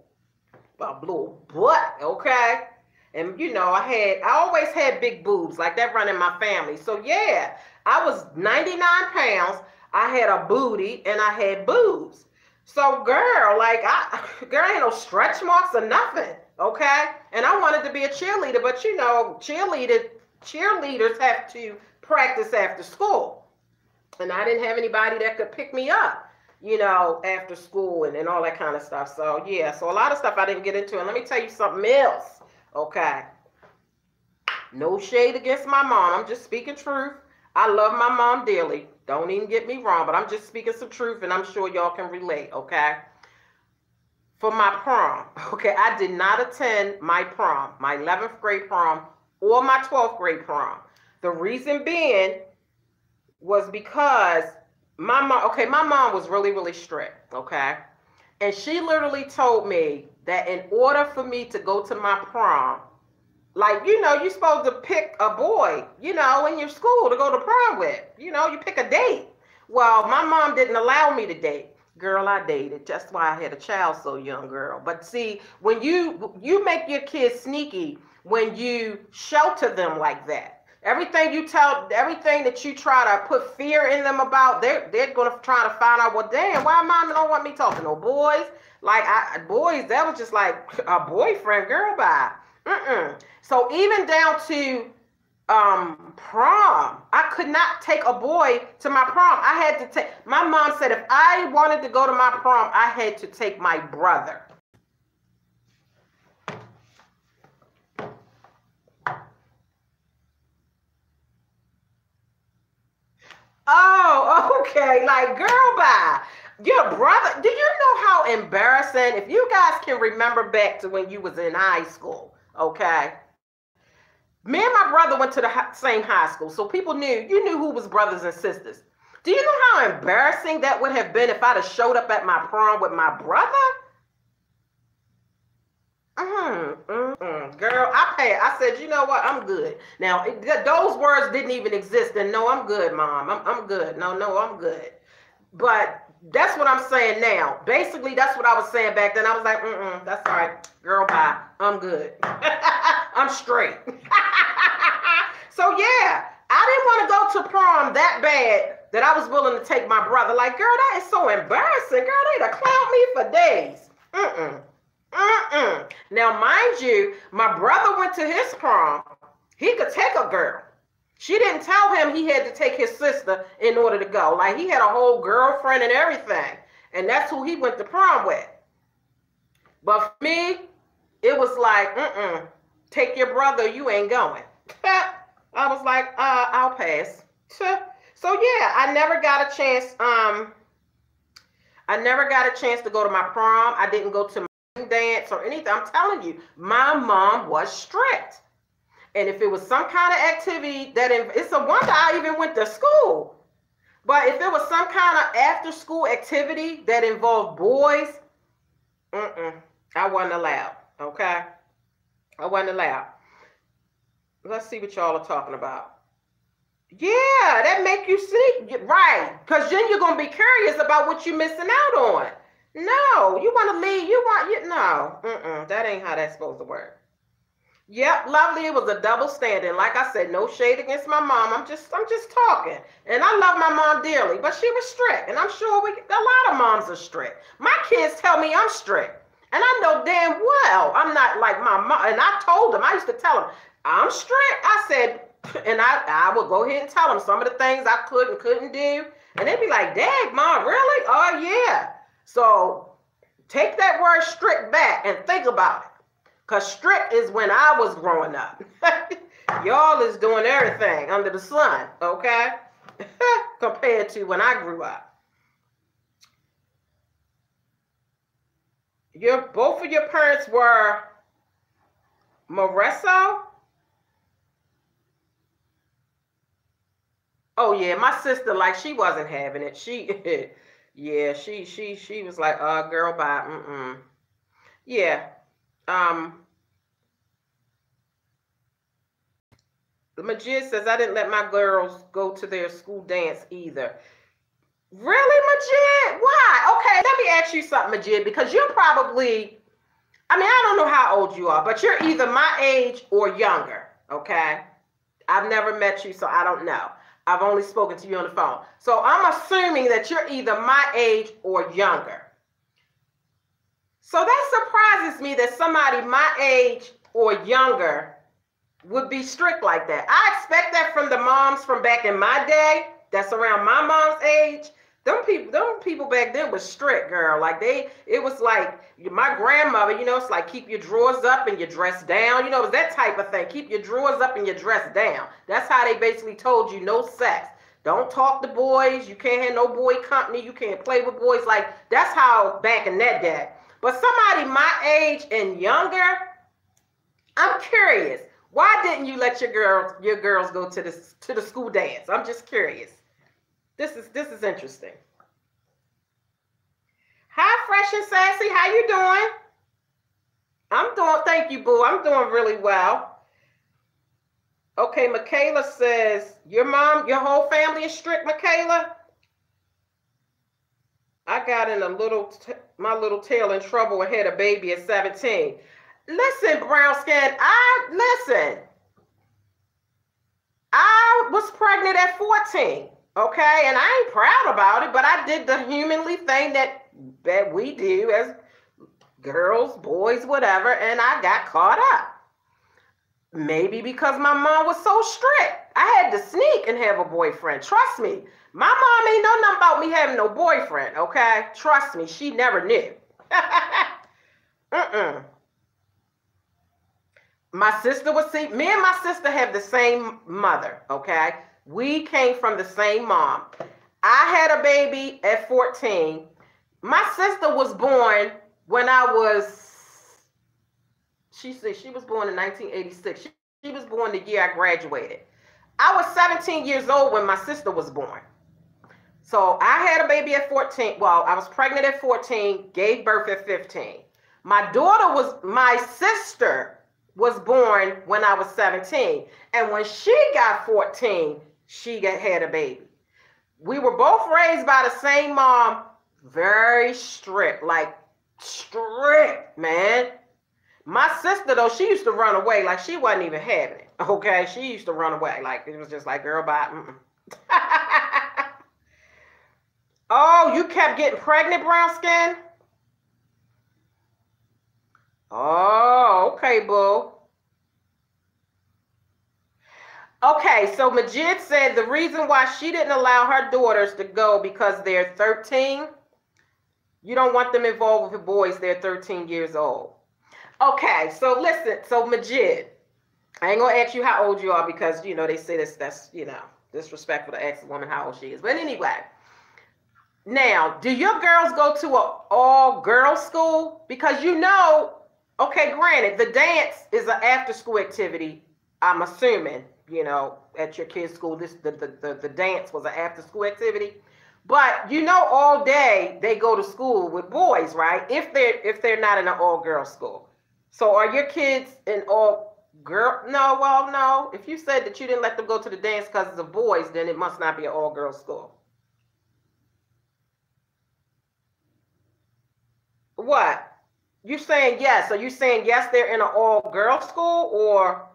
butt, okay? And you know, I always had big boobs, like that run in my family. So yeah, I was 99 pounds, I had a booty, and I had boobs. So girl, like girl, ain't no stretch marks or nothing, okay? And I wanted to be a cheerleader, but you know, cheerleaders have to practice after school. And I didn't have anybody that could pick me up, you know, after school and all that kind of stuff. So yeah, so a lot of stuff I didn't get into. And let me tell you something else, okay? No shade against my mom. I'm just speaking truth. I love my mom dearly. Don't even get me wrong, but I'm just speaking some truth, and I'm sure y'all can relate, okay? For my prom, okay, I did not attend my prom, my 11th grade prom, or my 12th grade prom. The reason being was because my mom was really, really strict, okay? And she literally told me that in order for me to go to my prom, like, you know, you're supposed to pick a boy, you know, in your school to go to prom with. You know, you pick a date. Well, my mom didn't allow me to date. Girl, I dated. That's why I had a child so young, girl. But see, when you make your kids sneaky when you shelter them like that. Everything that you try to put fear in them about, they're gonna try to find out, well, damn, why mom don't want me talking to no boys? Like boys, that was just like a boyfriend, girl, bye. So even down to prom, I could not take a boy to my prom. I had to take, my mom said if I wanted to go to my prom, I had to take my brother. Oh, okay. Like, girl, bye. Your brother, do you know how embarrassing, if you guys can remember back to when you was in high school, okay? Me and my brother went to the same high school, so you knew who was brothers and sisters. Do you know how embarrassing that would have been if I'd have showed up at my prom with my brother? Girl, I said, you know what? I'm good. Now, those words didn't even exist. And no, I'm good, Mom. I'm good. No, I'm good. But that's what I'm saying now. Basically, that's what I was saying back then. I was like, that's all right. Girl, bye. I'm good. I'm straight. So, yeah, I didn't want to go to prom that bad that I was willing to take my brother. Like, girl, that is so embarrassing. Girl, they'd have clowned me for days. Now, mind you, my brother went to his prom. He could take a girl. She didn't tell him he had to take his sister in order to go. Like, he had a whole girlfriend and everything. And that's who he went to prom with. But for me, it was like, take your brother, you ain't going. I was like, I'll pass. So yeah, I never got a chance. I never got a chance to go to my prom. I didn't go to my dance or anything. I'm telling you, my mom was strict. And if it was some kind of activity it's a wonder I even went to school. But if it was some kind of after school activity that involved boys, I wasn't allowed. Okay, I wasn't allowed. Let's see what y'all are talking about. Yeah, that make you sneak, right? Because then you're gonna be curious about what you're missing out on. No, you want to leave. No, that ain't how that's supposed to work. Yep, lovely. It was a double standard. Like I said, no shade against my mom. I'm just talking. And I love my mom dearly, but she was strict. And I'm sure a lot of moms are strict. My kids tell me I'm strict. And I know damn well I'm not like my mom. And I told them, I used to tell them, I'm strict. I said, and I would go ahead and tell them some of the things I could and couldn't do. And they'd be like, Dad, Mom, really? Oh, yeah. So take that word strict back and think about it. Because strict is when I was growing up. Y'all is doing everything under the sun, okay? Compared to when I grew up. Both of your parents were Moreso? Oh yeah, my sister, like, she wasn't having it. Yeah, she was like, girl, bye. Yeah. Majid says, I didn't let my girls go to their school dance either. Really, Majid? Why? Okay, let me ask you something, Majid, because you're probably, I don't know how old you are, but you're either my age or younger, okay? I've never met you, so I don't know. I've only spoken to you on the phone. So I'm assuming that you're either my age or younger. So that surprises me that somebody my age or younger would be strict like that. I expect that from the moms from back in my day, that's around my mom's age. Them people back then was strict, girl. Like it was like my grandmother, it's like keep your drawers up and your dress down. It was that type of thing. Keep your drawers up and your dress down. That's how they basically told you no sex. Don't talk to boys. You can't have no boy company. You can't play with boys. Like that's how back in that day. But somebody my age and younger, I'm curious. Why didn't you let your girls go to the school dance? I'm just curious. This is interesting. Hi, Fresh and Sassy. How you doing? Thank you, boo. I'm doing really well. Okay, Michaela says, your whole family is strict, Michaela? I got in my little tail in trouble and had a baby at 17. Listen, brown skin, I was pregnant at 14, okay? And I ain't proud about it, but I did the humanly thing that we do as girls, boys, whatever, and I got caught up. Maybe because my mom was so strict. I had to sneak and have a boyfriend. Trust me, my mom ain't know nothing about me having no boyfriend, okay? Trust me, she never knew. Me and my sister have the same mother, okay? We came from the same mom. I had a baby at 14. My sister was born when she said she was born in 1986. She was born the year I graduated. I was 17 years old when my sister was born. So I had a baby at 14. Well, I was pregnant at 14, gave birth at 15. My sister was born when I was 17. And when she got 14, had a baby. We were both raised by the same mom, very strict, like strict, man. My sister, though, she used to run away like she wasn't even having it. Okay, she used to run away like it was just like, girl, bye. Oh, you kept getting pregnant, brown skin? Oh, okay, boo. Okay, so Majid said the reason why she didn't allow her daughters to go because they're 13. You don't want them involved with boys. They're 13 years old. Okay, so listen. So Majid, I ain't gonna ask you how old you are because you know they say that's disrespectful to ask a woman how old she is. But anyway, now do your girls go to an all girls school? Because okay, granted, the dance is an after school activity. I'm assuming at your kids' school, the dance was an after school activity. But all day they go to school with boys, right? If they're not in an all girls school. So are your kids in all girl? No, well, no. If you said that you didn't let them go to the dance because it's of boys, then it must not be an all girls school. What? You saying yes? Are you saying yes? They're in an all girls school or?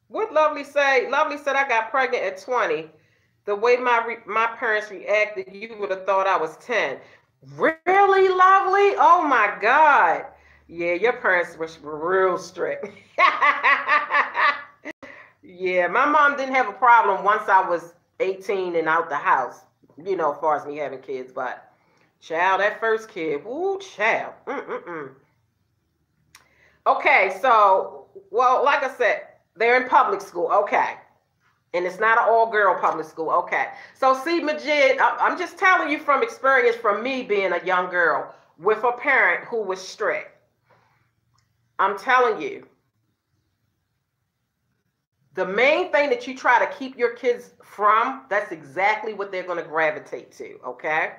What Lovely say? Lovely said I got pregnant at 20. The way my parents reacted, you would have thought I was 10. Really, Lovely? Oh my God. Yeah, your parents were real strict. Yeah, my mom didn't have a problem once I was 18 and out the house, as far as me having kids. But, child, that first kid, ooh, child. Okay, so, well, like I said, they're in public school. Okay. And it's not an all-girl public school. Okay. So, see, Majid, I'm just telling you from experience from me being a young girl with a parent who was strict. I'm telling you, the main thing that you try to keep your kids from, that's exactly what they're going to gravitate to, okay?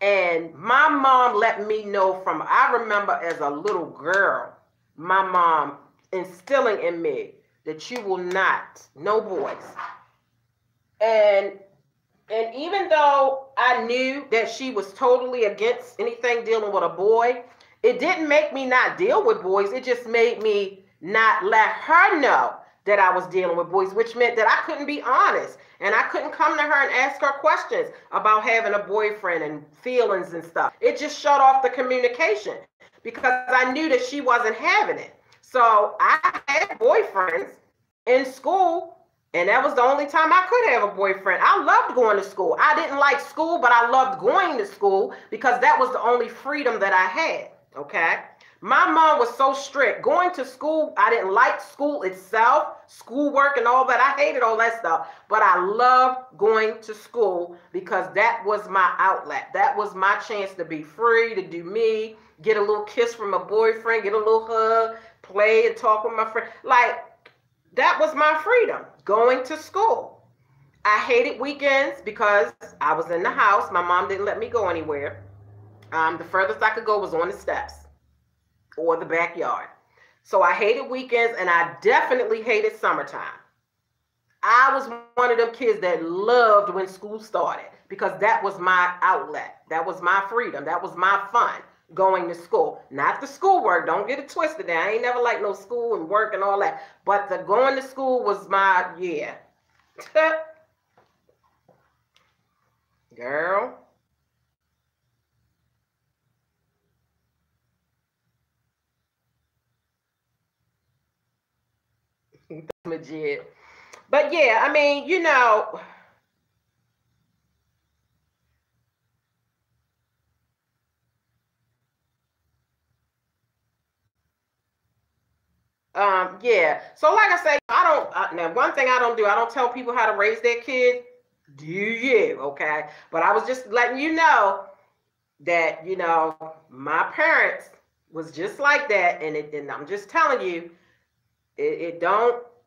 And my mom let me know I remember as a little girl, my mom instilling in me that you will not, no boys. And even though I knew that she was totally against anything dealing with a boy, it didn't make me not deal with boys. It just made me not let her know that I was dealing with boys, which meant that I couldn't be honest. And I couldn't come to her and ask her questions about having a boyfriend and feelings and stuff. It just shut off the communication because I knew that she wasn't having it. So I had boyfriends in school, and that was the only time I could have a boyfriend. I loved going to school. I didn't like school, but I loved going to school because that was the only freedom that I had, okay? My mom was so strict. Going to school, I didn't like school itself, schoolwork and all that. I hated all that stuff, but I loved going to school because that was my outlet. That was my chance to be free, to do me, get a little kiss from a boyfriend, get a little hug, play and talk with my friend. Like, that was my freedom, going to school. I hated weekends because I was in the house. My mom didn't let me go anywhere. The furthest I could go was on the steps or the backyard. So I hated weekends, and I definitely hated summertime. I was one of them kids that loved when school started because that was my outlet. That was my freedom. That was my fun, going to school. Not the schoolwork. Don't get it twisted there. I ain't never liked no school and work and all that. But the going to school was my, yeah. Girl. Legit. But yeah, I mean, yeah. So like I say, now one thing I don't do, I don't tell people how to raise their kids. Do you? Okay. But I was just letting you know that, my parents was just like that. And I'm just telling you, it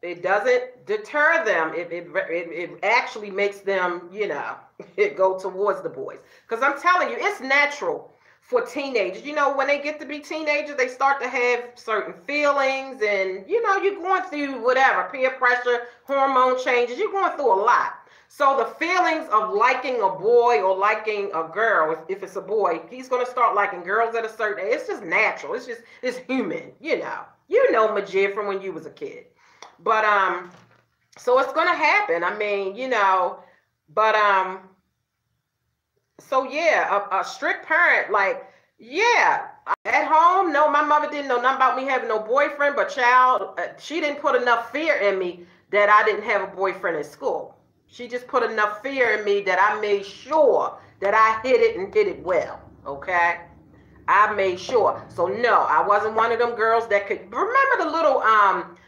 it doesn't deter them. It actually makes them, you know, it go towards the boys. Because I'm telling you, it's natural for teenagers. You know, when they get to be teenagers, they start to have certain feelings, and, you know, you're going through whatever, peer pressure, hormone changes. You're going through a lot. So the feelings of liking a boy or liking a girl, if it's a boy, he's going to start liking girls at a certain age. It's just natural. It's human, you know. You know, Majid, from when you was a kid. But so it's going to happen. I mean, you know, but so yeah, a strict parent, like, yeah, at home, no, my mother didn't know nothing about me having no boyfriend, but child, she didn't put enough fear in me that I didn't have a boyfriend in school. She just put enough fear in me that I made sure that I hid it and did it well, okay? I made sure. So no, I wasn't one of them girls that could, remember the little,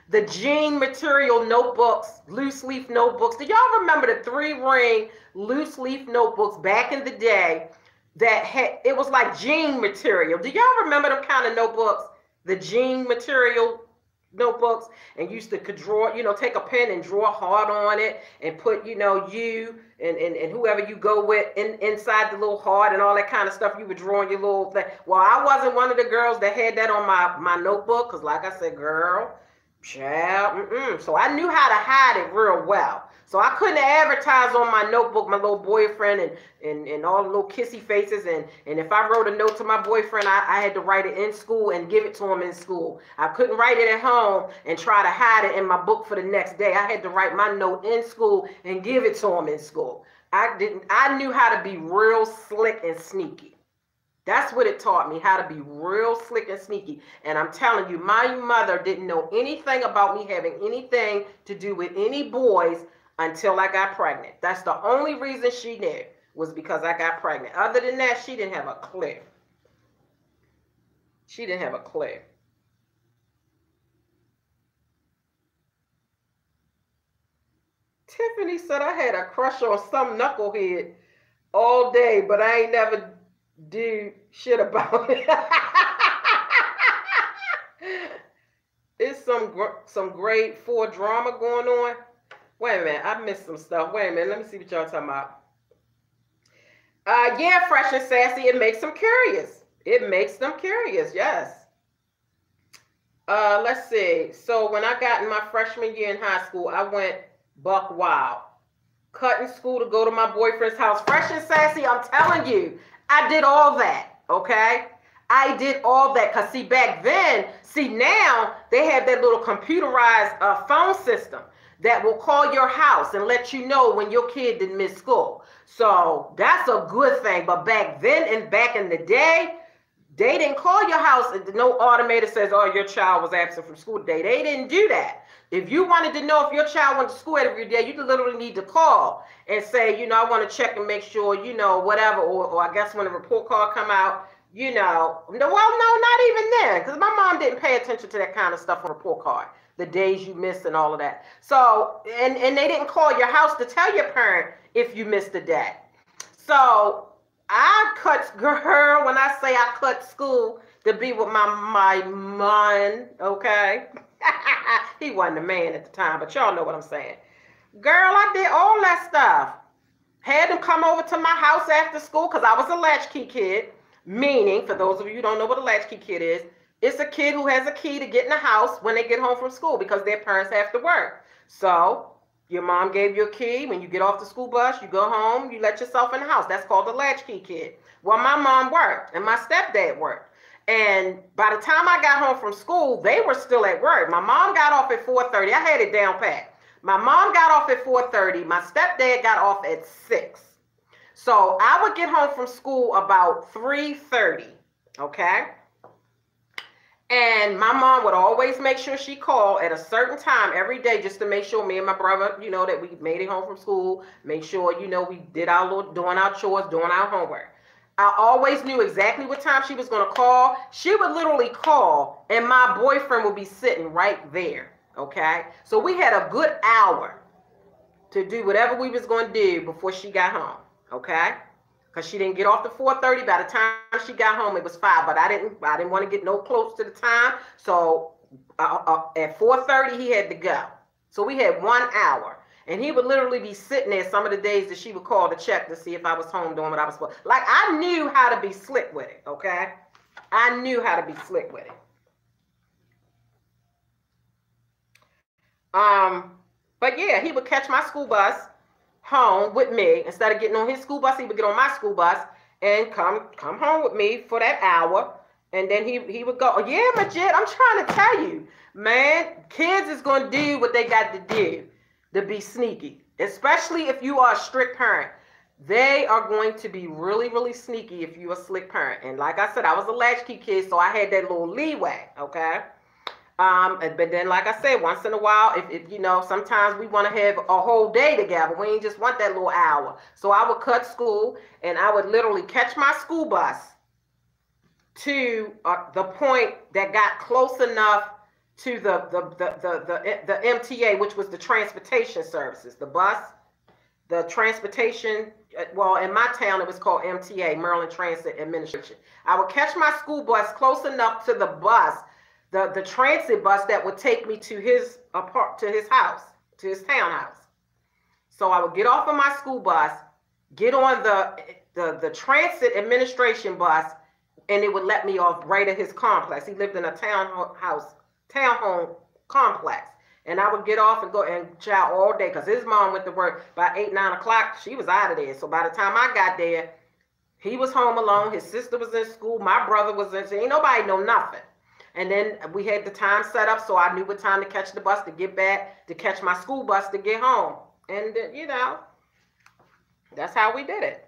the jean material notebooks, loose leaf notebooks. Do y'all remember the 3-ring loose leaf notebooks back in the day that had, it was like jean material? Do y'all remember them kind of notebooks? The jean material notebooks, and used to draw, you know, take a pen and draw a heart on it and put, you know, you and whoever you go with inside the little heart and all that kind of stuff. You were drawing your little thing. Well, I wasn't one of the girls that had that on my notebook, because like I said, girl, child, so I knew how to hide it real well. So I couldn't advertise on my notebook my little boyfriend and all the little kissy faces. And if I wrote a note to my boyfriend, I had to write it in school and give it to him in school. I couldn't write it at home and try to hide it in my book for the next day. I had to write my note in school and give it to him in school. I knew how to be real slick and sneaky. That's what it taught me, how to be real slick and sneaky. And I'm telling you, my mother didn't know anything about me having anything to do with any boys until I got pregnant. That's the only reason she knew, was because I got pregnant. Other than that, she didn't have a clue. She didn't have a clue. Tiffany said I had a crush on some knucklehead all day, but I ain't never do shit about it. It's some grade 4 drama going on. Wait a minute, I missed some stuff. Wait a minute, let me see what y'all talking about. Yeah, fresh and sassy, it makes them curious. It makes them curious, yes. Let's see. So when I got in my freshman year in high school, I went buck wild. Cutting school to go to my boyfriend's house. Fresh and sassy, I'm telling you, I did all that, okay? I did all that, because see, back then, see, now they have that little computerized phone system that will call your house and let you know when your kid didn't miss school. So that's a good thing. But back then and back in the day, they didn't call your house. No automator says, oh, your child was absent from school today. They didn't do that. If you wanted to know if your child went to school every day, you literally need to call and say, you know, I want to check and make sure, you know, whatever. Or I guess when the report card come out, you know, well, no, not even then, because my mom didn't pay attention to that kind of stuff on the report card, the days you missed and all of that. So, and they didn't call your house to tell your parent if you missed a day. So I cut, girl, when I say I cut school to be with my man, okay? He wasn't a man at the time, but y'all know what I'm saying. Girl, I did all that stuff. Had them come over to my house after school, because I was a latchkey kid. Meaning, for those of you who don't know what a latchkey kid is, it's a kid who has a key to get in the house when they get home from school, because their parents have to work. So your mom gave you a key. When you get off the school bus, you go home, you let yourself in the house. That's called a latchkey kid. Well, my mom worked and my stepdad worked. And by the time I got home from school, they were still at work. My mom got off at 4:30. I had it down pat. My mom got off at 4:30. My stepdad got off at 6. So I would get home from school about 3:30, okay? And my mom would always make sure she called at a certain time every day, just to make sure me and my brother, you know, that we made it home from school, make sure, you know, we did our little, doing our chores, doing our homework. I always knew exactly what time she was going to call. She would literally call and my boyfriend would be sitting right there, okay? So we had a good hour to do whatever we was going to do before she got home, okay? Because she didn't get off to 4:30. By the time she got home, it was 5. But I didn't want to get no close to the time. So at 4:30, he had to go. So we had 1 hour. And he would literally be sitting there some of the days that she would call to check to see if I was home doing what I was supposed to. Like, I knew how to be slick with it, okay? I knew how to be slick with it. But yeah, he would catch my school bus home with me. Instead of getting on his school bus, he would get on my school bus and come home with me for that hour. And then he would go, yeah, Majid, I'm trying to tell you, man, kids is going to do what they got to do to be sneaky, especially if you are a strict parent. They are going to be really, really sneaky if you're a slick parent. And like I said, I was a latchkey kid, so I had that little leeway, okay? But then, like I said, once in a while, if you know, sometimes we want to have a whole day together. We ain't just want that little hour. So I would cut school, and I would literally catch my school bus to the point that got close enough to the MTA, which was the transportation services, the bus, the transportation. Well, in my town, it was called MTA, Maryland Transit Administration. I would catch my school bus close enough to the bus, the transit bus that would take me to his house, to his townhouse. So I would get off of my school bus, get on the transit administration bus, and it would let me off right at his complex. He lived in a townhome complex. And I would get off and go and chow all day because his mom went to work by 8, 9 o'clock. She was out of there. So by the time I got there, he was home alone. His sister was in school. My brother was in school. Ain't nobody know nothing. And then we had the time set up, so I knew what time to catch the bus to get back, to catch my school bus to get home. And, you know, that's how we did it.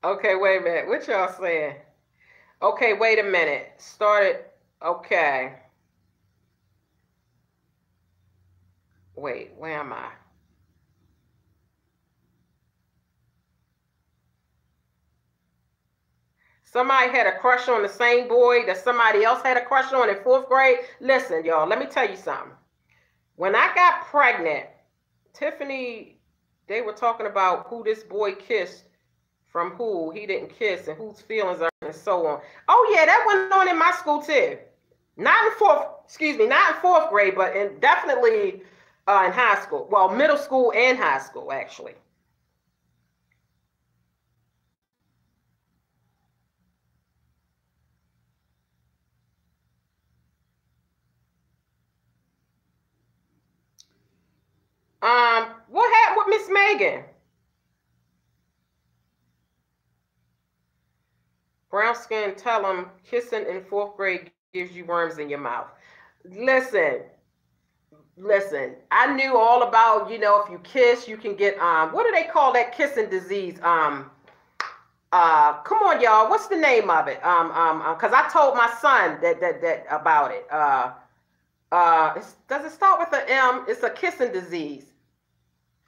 Okay, wait a minute. What y'all saying? Okay, wait a minute. Started. Okay. Wait, where am I? Somebody had a crush on the same boy that somebody else had a crush on in 4th grade. Listen, y'all, let me tell you something. When I got pregnant, Tiffany, they were talking about who this boy kissed from who he didn't kiss and whose feelings are and so on. Oh yeah, that went on in my school too. Not in not in 4th grade, but definitely in high school. Well, middle school and high school, actually. What happened with Miss Megan? Brown skin, tell them kissing in 4th grade gives you worms in your mouth. Listen, I knew all about, you know, if you kiss, you can get, what do they call that kissing disease? Come on, y'all, what's the name of it? Because I told my son that about it. Does it start with an M? It's a kissing disease.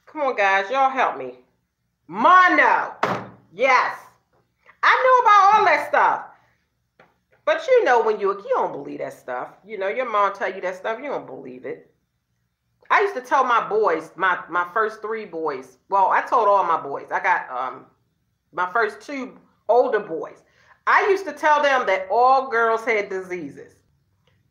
Come on, guys, y'all help me. Mono. Yes. I knew about all that stuff. But you know, when you don't believe that stuff. You know, your mom tell you that stuff, you don't believe it. I used to tell my boys, my first 3 boys. Well, I told all my boys. I got my first 2 older boys. I used to tell them that all girls had diseases.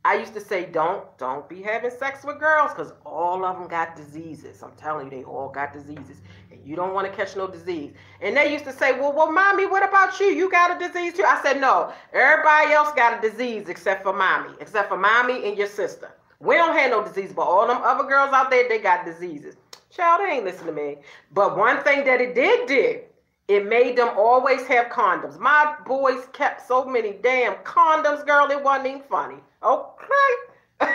I used to say, don't be having sex with girls because all of them got diseases. I'm telling you, they all got diseases. And you don't want to catch no disease. And they used to say, well, mommy, what about you? You got a disease too? I said, no, everybody else got a disease except for mommy and your sister. We don't have no disease, but all them other girls out there, they got diseases. Child, they ain't listening to me. But one thing that it did, it made them always have condoms. My boys kept so many damn condoms, girl, it wasn't even funny. Okay.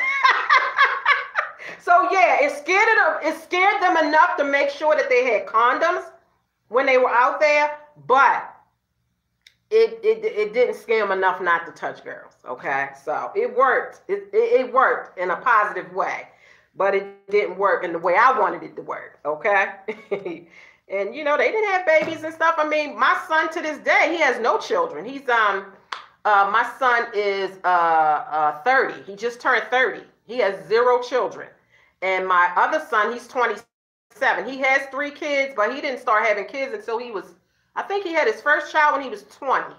So yeah, it scared them enough to make sure that they had condoms when they were out there, but it didn't scare them enough not to touch girls. Okay, so it worked. It worked in a positive way, but it didn't work in the way I wanted it to work. Okay. And you know, they didn't have babies and stuff. I mean, my son to this day, he has no children. He's my son is 30. He just turned 30. He has 0 children. And my other son, he's 27. He has 3 kids, but he didn't start having kids until he was, I think he had his first child when he was 20.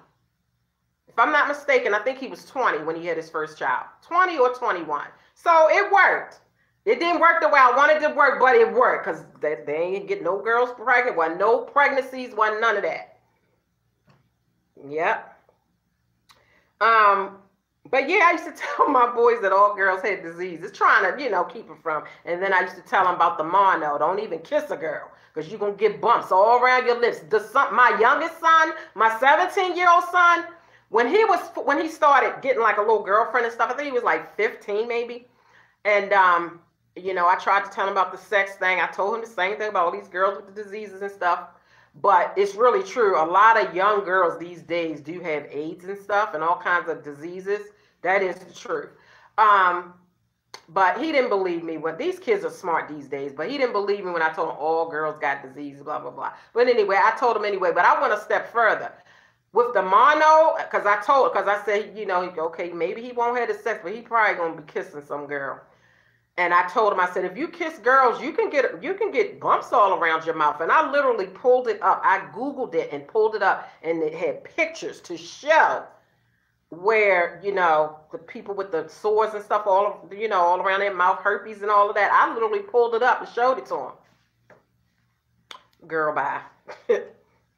If I'm not mistaken, I think he was 20 when he had his first child. 20 or 21. So it worked. It didn't work the way I wanted it to work, but it worked because they ain't get no girls pregnant. Wasn't no pregnancies, wasn't none of that. Yep. But yeah, I used to tell my boys that all girls had diseases, trying to, keep them from. And then I used to tell them about the mono. Don't even kiss a girl because you're going to get bumps all around your lips. My youngest son, my 17-year-old son, when he started getting like a little girlfriend and stuff, I think he was like 15 maybe. And, I tried to tell him about the sex thing. I told him the same thing about all these girls with the diseases and stuff. But it's really true. A lot of young girls these days do have AIDS and stuff and all kinds of diseases. That is the truth. But he didn't believe me. When these kids are smart these days, but he didn't believe me when I told him all girls got disease, blah, blah, blah. But anyway, I told him anyway. But I went a step further. With the mono, because I said, okay, maybe he won't have the sex, but he probably going to be kissing some girl. And I told him, I said, if you kiss girls, you can get bumps all around your mouth. And I literally pulled it up. I Googled it and pulled it up, and it had pictures to show where, the people with the sores and stuff all around their mouth, herpes and all of that. I literally pulled it up and showed it to him. Girl, bye.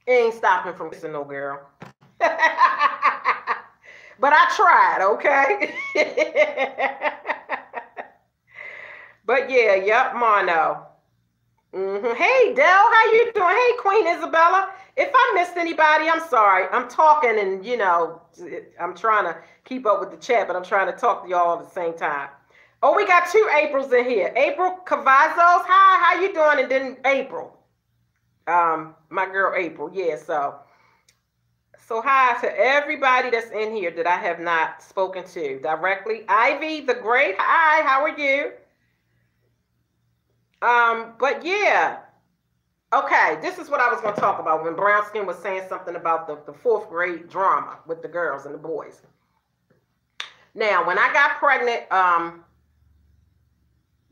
Ain't stopping from kissing no girl. But I tried, okay? But yeah, yep, mono. Hey, Del, how you doing? Hey, Queen Isabella. If I missed anybody, I'm sorry. I'm talking and, I'm trying to keep up with the chat, but I'm trying to talk to y'all at the same time. Oh, we got 2 Aprils in here. April Cavazos. Hi, how you doing? And then April. My girl April. Yeah, so hi to everybody that's in here that I have not spoken to directly. Ivy the Great. Hi, how are you? But yeah, okay, this is what I was going to talk about when Brown Skin was saying something about the 4th grade drama with the girls and the boys. Now, when I got pregnant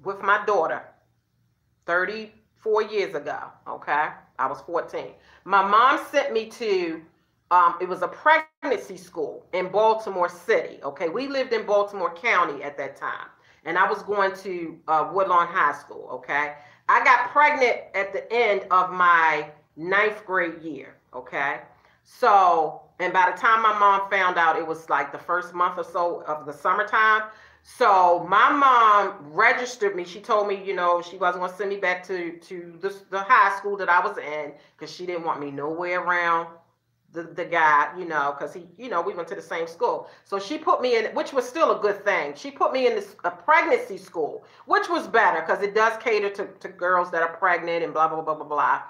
with my daughter 34 years ago, okay, I was 14. My mom sent me to, it was a pregnancy school in Baltimore City, okay? We lived in Baltimore County at that time. And I was going to Woodlawn High School, okay? I got pregnant at the end of my 9th grade year, okay? So, and by the time my mom found out, it was like the first month or so of the summertime. So my mom registered me. She told me, she wasn't going to send me back to the high school that I was in because she didn't want me nowhere around the guy, because he, we went to the same school. So she put me in, which was still a good thing. She put me in a pregnancy school, which was better because it does cater to girls that are pregnant and blah, blah, blah, blah, blah.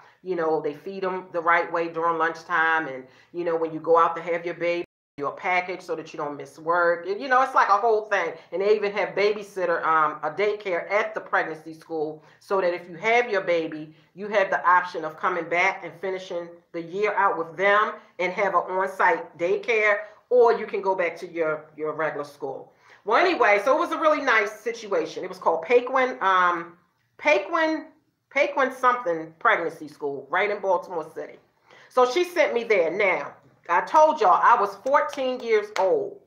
They feed them the right way during lunchtime. And, when you go out to have your baby, your package so that you don't miss work. And, it's like a whole thing. And they even have babysitter, a daycare at the pregnancy school so that if you have your baby, you have the option of coming back and finishing the year out with them and have an on-site daycare, or you can go back to your regular school. Well, anyway, so it was a really nice situation. It was called Paquin something pregnancy school right in Baltimore City. So she sent me there. Now, I told y'all I was 14 years old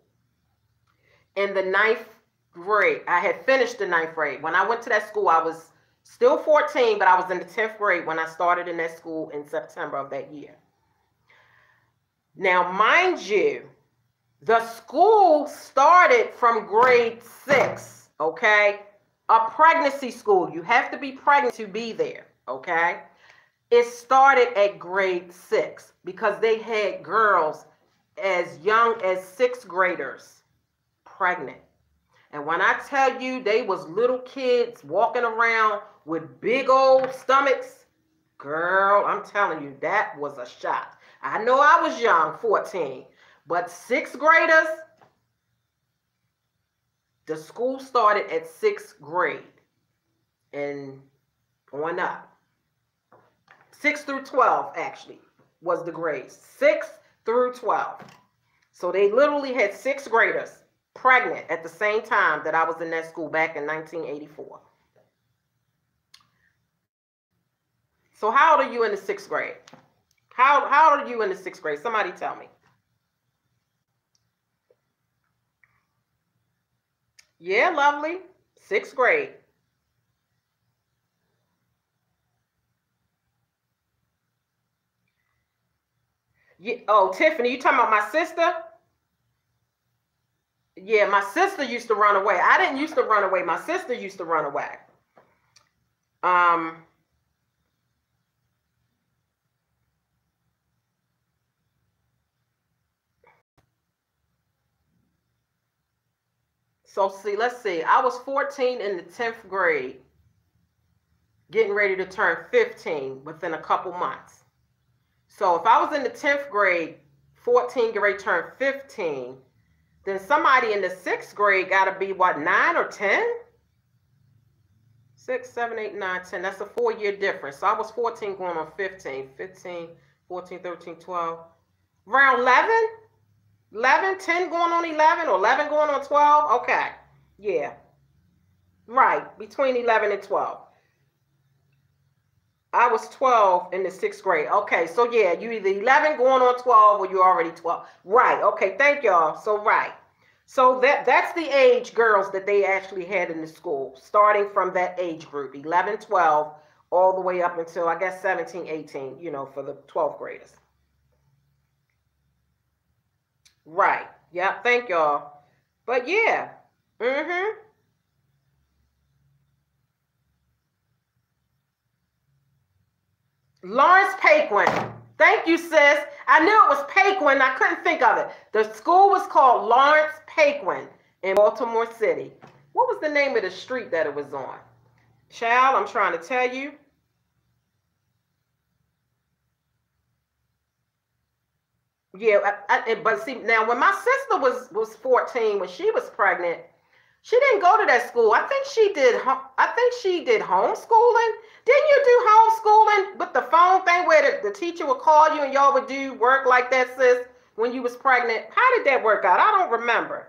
in the 9th grade. I had finished the 9th grade. When I went to that school, I was still 14, but I was in the 10th grade when I started in that school in September of that year. Now, mind you, the school started from grade 6, okay? A pregnancy school. You have to be pregnant to be there, okay? It started at grade 6 because they had girls as young as 6th graders pregnant. And when I tell you they was little kids walking around with big old stomachs, girl, I'm telling you, that was a shock. I know I was young, 14, but 6th graders, the school started at 6th grade and on up. 6 through 12 actually was the grades, 6 through 12. So they literally had 6th graders pregnant at the same time that I was in that school back in 1984. So how old are you in the 6th grade? How old are you in the 6th grade? Somebody tell me. Yeah, lovely. 6th grade. Yeah. Oh, Tiffany, you talking about my sister? Yeah, my sister used to run away. I didn't used to run away. My sister used to run away. Um, so see, let's see. I was 14 in the 10th grade, getting ready to turn 15 within a couple months. So if I was in the 10th grade, 14, get ready to turn 15, then somebody in the 6th grade got to be what, 9 or 10? 6, 7, 8, 9, 10. That's a 4-year difference. So I was 14 going on 15, 15, 14, 13, 12. Around 11? 11, 10 going on 11, or 11 going on 12? Okay. Yeah. Right. Between 11 and 12. I was 12 in the 6th grade. Okay. So yeah, you either 11 going on 12 or you already 12. Right. Okay. Thank y'all. So right. So that's the age girls that they actually had in the school, starting from that age group, 11, 12, all the way up until I guess 17, 18, for the 12th graders. Right. Yeah. Thank y'all. But yeah. Mm-hmm. Lawrence Paquin. Thank you, sis. I knew it was Paquin. I couldn't think of it. The school was called Lawrence Paquin in Baltimore City. What was the name of the street that it was on? Child, I'm trying to tell you. Yeah, but see, now when my sister was 14, when she was pregnant, she didn't go to that school. I think she did homeschooling. Didn't you do homeschooling with the phone thing where the teacher would call you and y'all would do work like that, sis, when you was pregnant? How did that work out? I don't remember.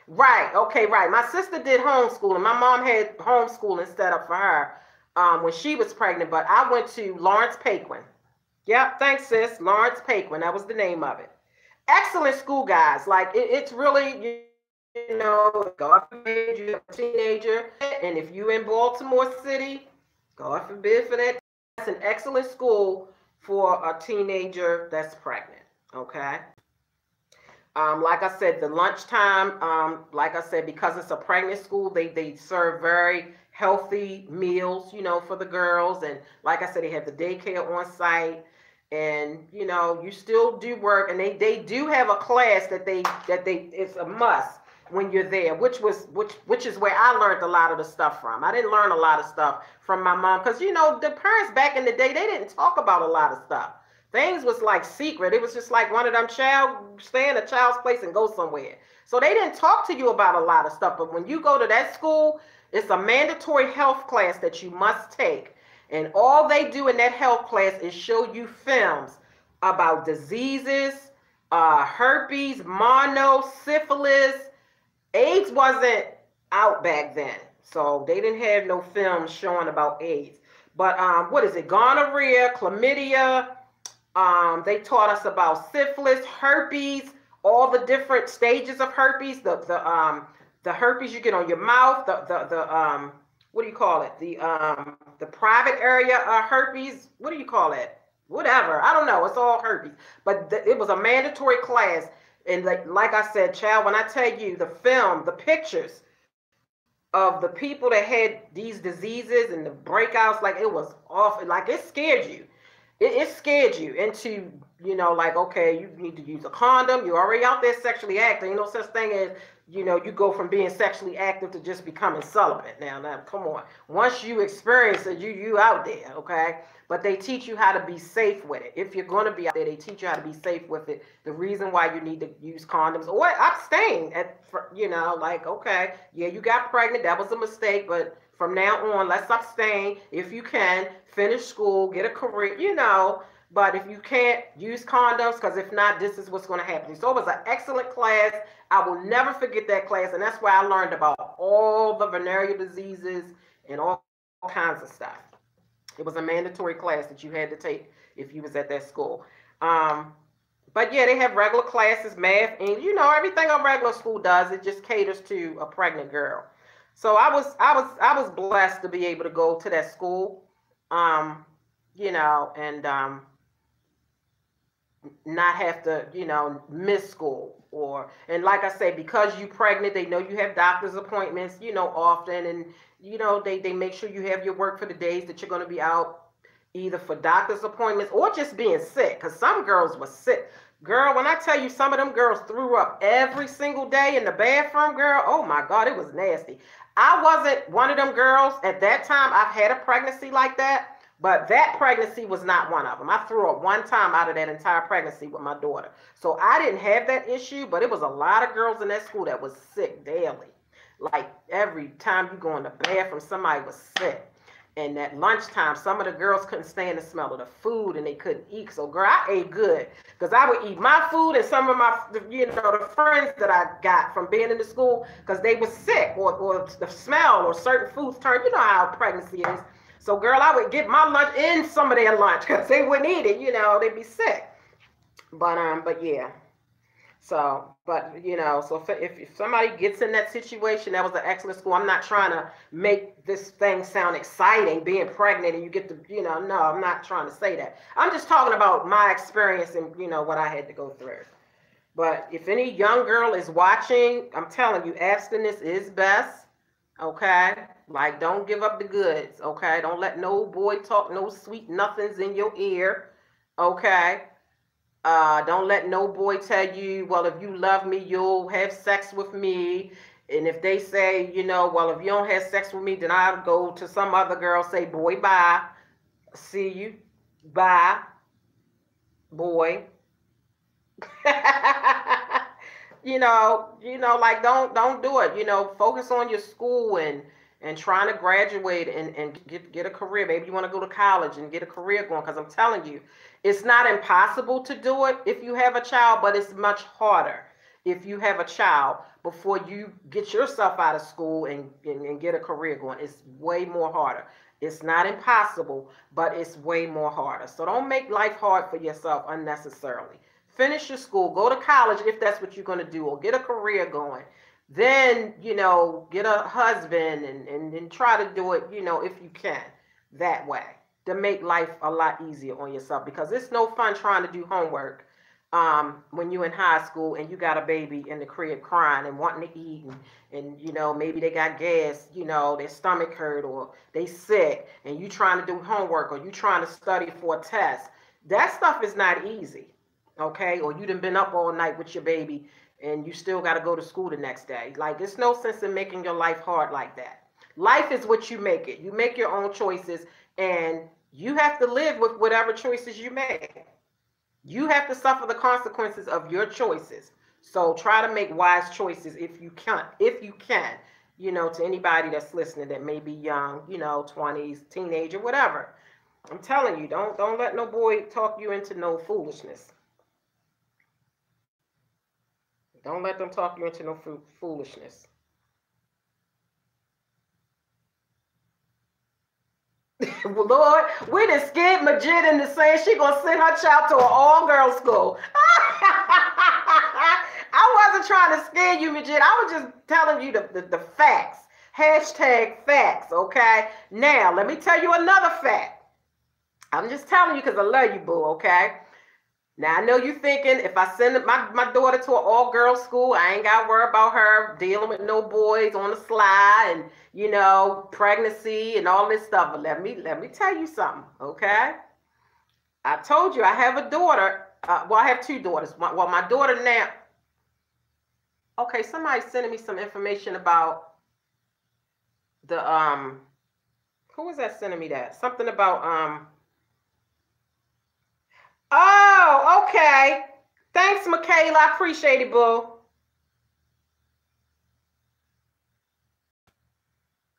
Right. Okay, right. My sister did homeschooling. My mom had homeschooling set up for her when she was pregnant, but I went to Lawrence Paquin. Yep, thanks, sis. Lawrence Paquin. That was the name of it. Excellent school, guys. Like it's really, God forbid you're a teenager, and if you're in Baltimore City, God forbid for that. That's an excellent school for a teenager that's pregnant. Okay. Like I said, the lunchtime, like I said, because it's a pregnant school, they serve very healthy meals, for the girls. And like I said, they have the daycare on site. And you still do work, and they do have a class that it's a must when you're there, which is where I learned a lot of the stuff from. I didn't learn a lot of stuff from my mom because the parents back in the day, they didn't talk about a lot of stuff. Things was like secret. It was just like one of them stay in a child's place and go somewhere. So they didn't talk to you about a lot of stuff. But when you go to that school, it's a mandatory health class that you must take. And all they do in that health class is show you films about diseases, herpes, mono, syphilis. AIDS wasn't out back then. So they didn't have no films showing about AIDS. But what is it? Gonorrhea, chlamydia. They taught us about syphilis, herpes, all the different stages of herpes, the herpes you get on your mouth, the what do you call it? The private area herpes. What do you call it? Whatever. I don't know. It's all herpes. But it was a mandatory class. And like I said, child, when I tell you the film, the pictures of the people that had these diseases and the breakouts, like it was awful. Like it scared you. It scared you into, like, okay, you need to use a condom. You're already out there sexually active. Ain't no such thing as, you go from being sexually active to just becoming celibate. Now, come on. Once you experience it, you out there, okay? But they teach you how to be safe with it. If you're going to be out there, they teach you how to be safe with it. The reason why you need to use condoms or abstain, like, okay, yeah, you got pregnant. That was a mistake, but from now on, let's abstain. If you can, finish school, get a career, but if you can't, use condoms, because if not, this is what's going to happen. So it was an excellent class. I will never forget that class, and that's where I learned about all the venereal diseases and all kinds of stuff. It was a mandatory class that you had to take if you was at that school. But yeah, they have regular classes, math, and you know everything a regular school does. It just caters to a pregnant girl. So I was blessed to be able to go to that school, um, you know, and not have to, you know, miss school. Or, and like I say, because you pregnant, they know you have doctor's appointments, you know, often, and you know they make sure you have your work for the days that you're going to be out, either for doctor's appointments or just being sick, because some girls were sick. Girl, when I tell you, some of them girls threw up every single day in the bathroom, girl, oh my God, it was nasty. I wasn't one of them girls at that time. I've had a pregnancy like that, but that pregnancy was not one of them. I threw up one time out of that entire pregnancy with my daughter. So I didn't have that issue, but it was a lot of girls in that school that was sick daily. Like every time you go in the bathroom, somebody was sick. And at lunchtime, some of the girls couldn't stand the smell of the food and they couldn't eat. So, girl, I ate good because I would eat my food and some of my, you know, the friends that I got from being in the school because they were sick or the smell or certain foods turned. You know how pregnancy is. So, girl, I would get my lunch in some of their lunch because they wouldn't eat it. You know, they'd be sick. But yeah. So, but you know, so if somebody gets in that situation, that was an excellent school. I'm not trying to make this thing sound exciting, being pregnant and you get to, you know, no, I'm not trying to say that. I'm just talking about my experience and, you know, what I had to go through. But if any young girl is watching, I'm telling you, abstinence is best. Okay. Like, don't give up the goods. Okay. Don't let no boy talk no sweet nothings in your ear. Okay. Don't let no boy tell you, well, if you love me, you'll have sex with me. And if they say, you know, well, if you don't have sex with me, then I'll go to some other girl, say, boy, bye. See you. Bye. Boy. Like don't do it. You know, focus on your school and trying to graduate and get a career. Maybe you want to go to college and get a career going, because I'm telling you, it's not impossible to do it if you have a child, but it's much harder if you have a child before you get yourself out of school and get a career going. It's way more harder. It's not impossible, but it's way more harder. So don't make life hard for yourself unnecessarily. Finish your school, go to college if that's what you're going to do, or get a career going. Then, you know, get a husband and try to do it, you know, if you can, that way, to make life a lot easier on yourself, because it's no fun trying to do homework when you're in high school and you got a baby in the crib crying and wanting to eat and you know, maybe they got gas, you know, their stomach hurt or they sick and you trying to do homework or you trying to study for a test. That stuff is not easy. Okay, or you done been up all night with your baby and you still got to go to school the next day. Like, there's no sense in making your life hard like that. Life is what you make it. You make your own choices and you have to live with whatever choices you make. You have to suffer the consequences of your choices. So try to make wise choices if you can, you know, to anybody that's listening that may be young, you know, 20s, teenager, whatever. I'm telling you, don't let no boy talk you into no foolishness. Don't let them talk you into no foolishness. Lord, we done scared Majid into saying she gonna send her child to an all-girls school. I wasn't trying to scare you, Majid. I was just telling you the facts. Hashtag facts, okay? Now, let me tell you another fact. I'm just telling you because I love you, boo, okay? Now, I know you thinking if I send my daughter to an all-girls school, I ain't got to worry about her dealing with no boys on the sly and, you know, pregnancy and all this stuff. But let me tell you something, okay? I told you I have a daughter. Well, I have two daughters. My daughter now. Okay, somebody's sending me some information about the, who was that sending me that? Something about, oh, okay. Thanks, Michaela. I appreciate it, boo.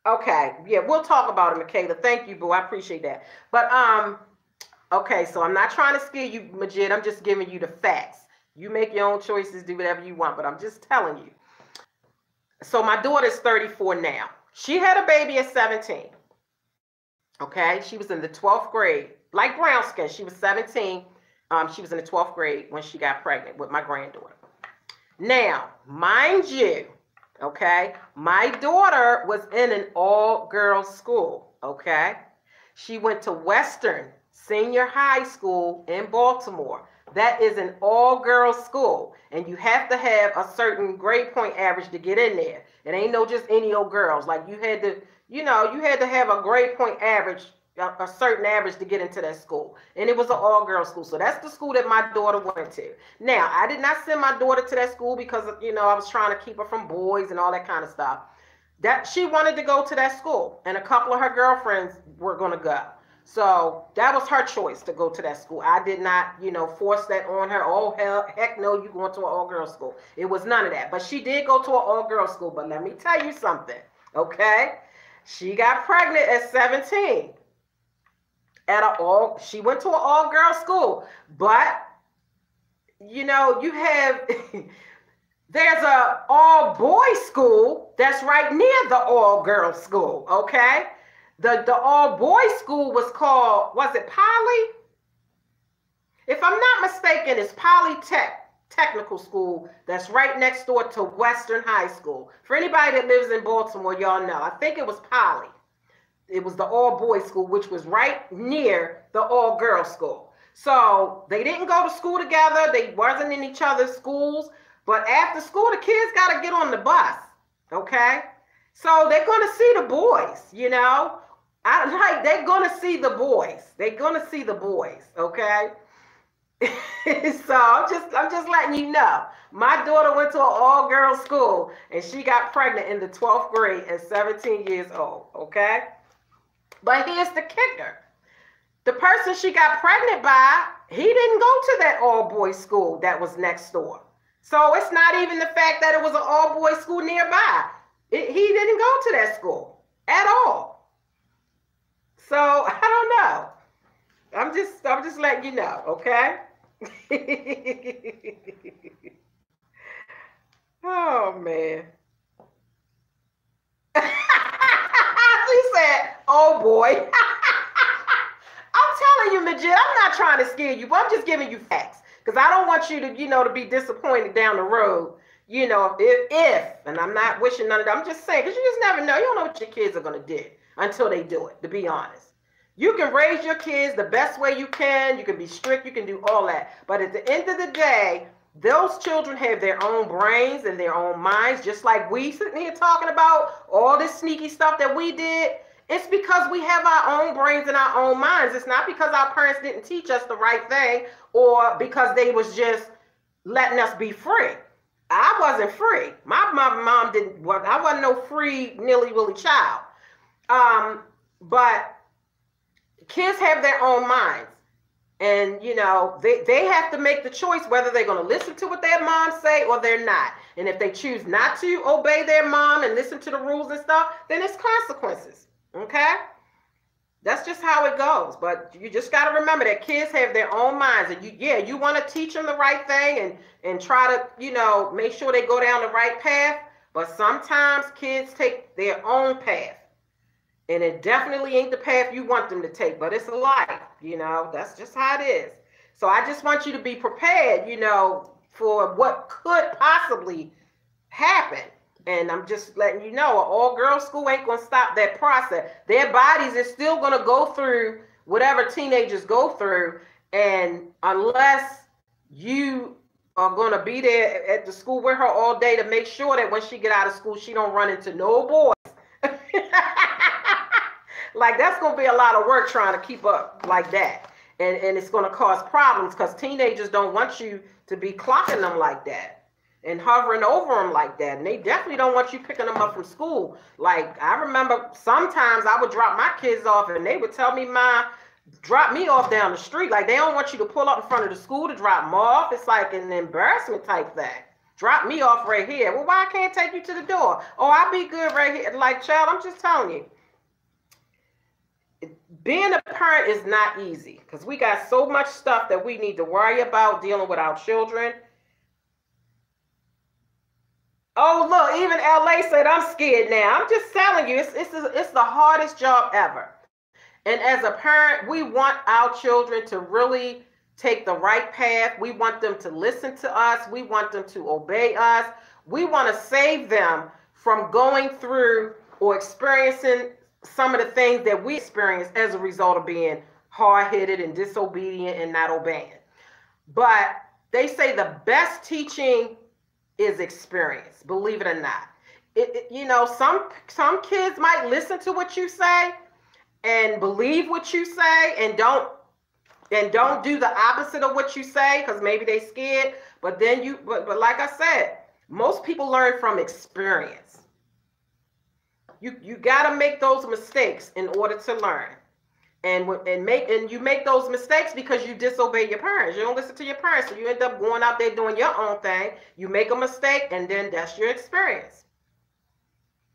Okay. Yeah, we'll talk about it, Michaela. Thank you, boo. I appreciate that. But okay, so I'm not trying to scare you, Majid. I'm just giving you the facts. You make your own choices, do whatever you want, but I'm just telling you. So my daughter's 34 now. She had a baby at 17. Okay, she was in the 12th grade, like brown skin. She was 17. She was in the 12th grade when she got pregnant with my granddaughter. Now, mind you, okay, my daughter was in an all-girls school, okay? She went to Western Senior High School in Baltimore. That is an all-girls school, and you have to have a certain grade point average to get in there. It ain't no just any old girls. Like, you had to, you had to have a grade point average, a certain average to get into that school. And it was an all-girls school. So that's the school that my daughter went to. Now, I did not send my daughter to that school because, I was trying to keep her from boys and all that kind of stuff. That she wanted to go to that school, and a couple of her girlfriends were going to go. So that was her choice to go to that school. I did not, force that on her. Oh, heck no, you going to an all-girls school. It was none of that. But she did go to an all-girls school. But let me tell you something, okay? She got pregnant at 17. She went to an all-girls school. But, you have... There's a all-boys school that's right near the all-girls school, okay? The all-boys school was called, was it Poly? If I'm not mistaken, it's Technical School that's right next door to Western High School. For anybody that lives in Baltimore, y'all know. I think it was Poly. It was the all-boys school, which was right near the all-girls school. So they didn't go to school together. They wasn't in each other's schools. But after school, the kids got to get on the bus, okay? So they're going to see the boys, they're going to see the boys. They're going to see the boys, okay? So I'm just letting you know. My daughter went to an all-girls school, and she got pregnant in the 12th grade at 17 years old, okay? But here's the kicker. The person she got pregnant by, he didn't go to that all-boys school that was next door. So it's not even the fact that it was an all-boys school nearby. He didn't go to that school at all. So I don't know. I'm just letting you know, okay? Oh man. She said, "Oh boy." I'm telling you, legit. I'm not trying to scare you, but I'm just giving you facts. Because I don't want you to, to be disappointed down the road, if, and I'm not wishing none of that. I'm just saying, because you just never know. You don't know what your kids are going to do until they do it, to be honest. You can raise your kids the best way you can. You can be strict. You can do all that. But at the end of the day, those children have their own brains and their own minds, just like we sitting here talking about all this sneaky stuff that we did. It's because we have our own brains and our own minds. It's not because our parents didn't teach us the right thing or because they was just letting us be free. I wasn't free. My mom didn't. Well, I wasn't no free nilly-willy child. But kids have their own minds. And, they have to make the choice whether they're going to listen to what their moms say or they're not. And if they choose not to obey their mom and listen to the rules and stuff, then it's consequences. Okay? That's just how it goes. But you just got to remember that kids have their own minds. And you want to teach them the right thing and try to, make sure they go down the right path. But sometimes kids take their own path. And it definitely ain't the path you want them to take. But it's a life, That's just how it is. So I just want you to be prepared, for what could possibly happen. And I'm just letting you know, an all-girls school ain't going to stop that process. Their bodies are still going to go through whatever teenagers go through. And unless you are going to be there at the school with her all day to make sure that when she get out of school, she don't run into no boys. Like, that's going to be a lot of work trying to keep up like that. And it's going to cause problems because teenagers don't want you to be clocking them like that and hovering over them like that. And they definitely don't want you picking them up from school. Like, I remember sometimes I would drop my kids off and they would tell me, "Ma, drop me off down the street." Like, they don't want you to pull up in front of the school to drop them off. It's like an embarrassment type thing. Drop me off right here. Well, why I can't take you to the door? Oh, I'll be good right here. Like, child, I'm just telling you. Being a parent is not easy because we got so much stuff that we need to worry about dealing with our children. Oh, look, even LA said, "I'm scared now." I'm just telling you, it's the hardest job ever. And as a parent, we want our children to really take the right path. We want them to listen to us. We want them to obey us. We want to save them from going through or experiencing some of the things that we experience as a result of being hard-headed and disobedient and not obeying. But they say the best teaching is experience, believe it or not. You know, some kids might listen to what you say and believe what you say and don't do the opposite of what you say because maybe they scared. But then but like I said, most people learn from experience. You got to make those mistakes in order to learn. And you make those mistakes because you disobey your parents. You don't listen to your parents, so you end up going out there doing your own thing. You make a mistake, and then that's your experience.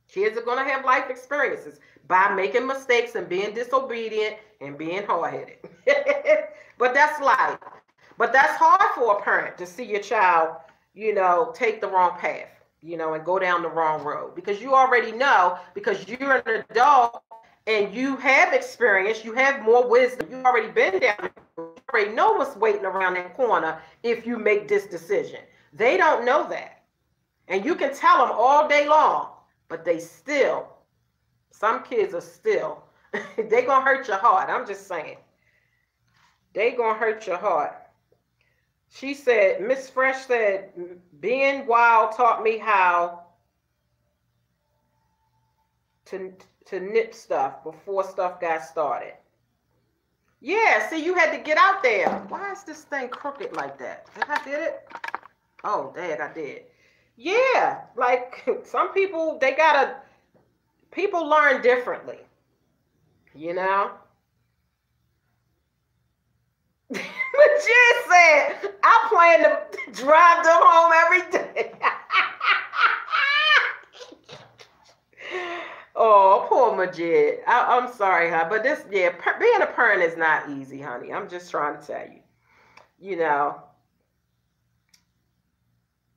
Kids are going to have life experiences by making mistakes and being disobedient and being hard-headed. But that's life. But that's hard for a parent to see your child, you know, take the wrong path, you know, and go down the wrong road. Because you already know, because you're an adult, and you have experience, you have more wisdom, you've already been down, you already know what's waiting around that corner if you make this decision. They don't know that. And you can tell them all day long, but they still, some kids are still, they're going to hurt your heart. I'm just saying. They're going to hurt your heart. She said, Miss Fresh said, being wild taught me how to nip stuff before stuff got started. Yeah, see, you had to get out there. Why is this thing crooked like that? Did I did it? Oh, dang, I did. Yeah, like some people, people learn differently, you know? Majid said, I plan to drive them home every day. Oh, poor Majid. I'm sorry, huh? But this, yeah, being a parent is not easy, honey. I'm just trying to tell you. You know,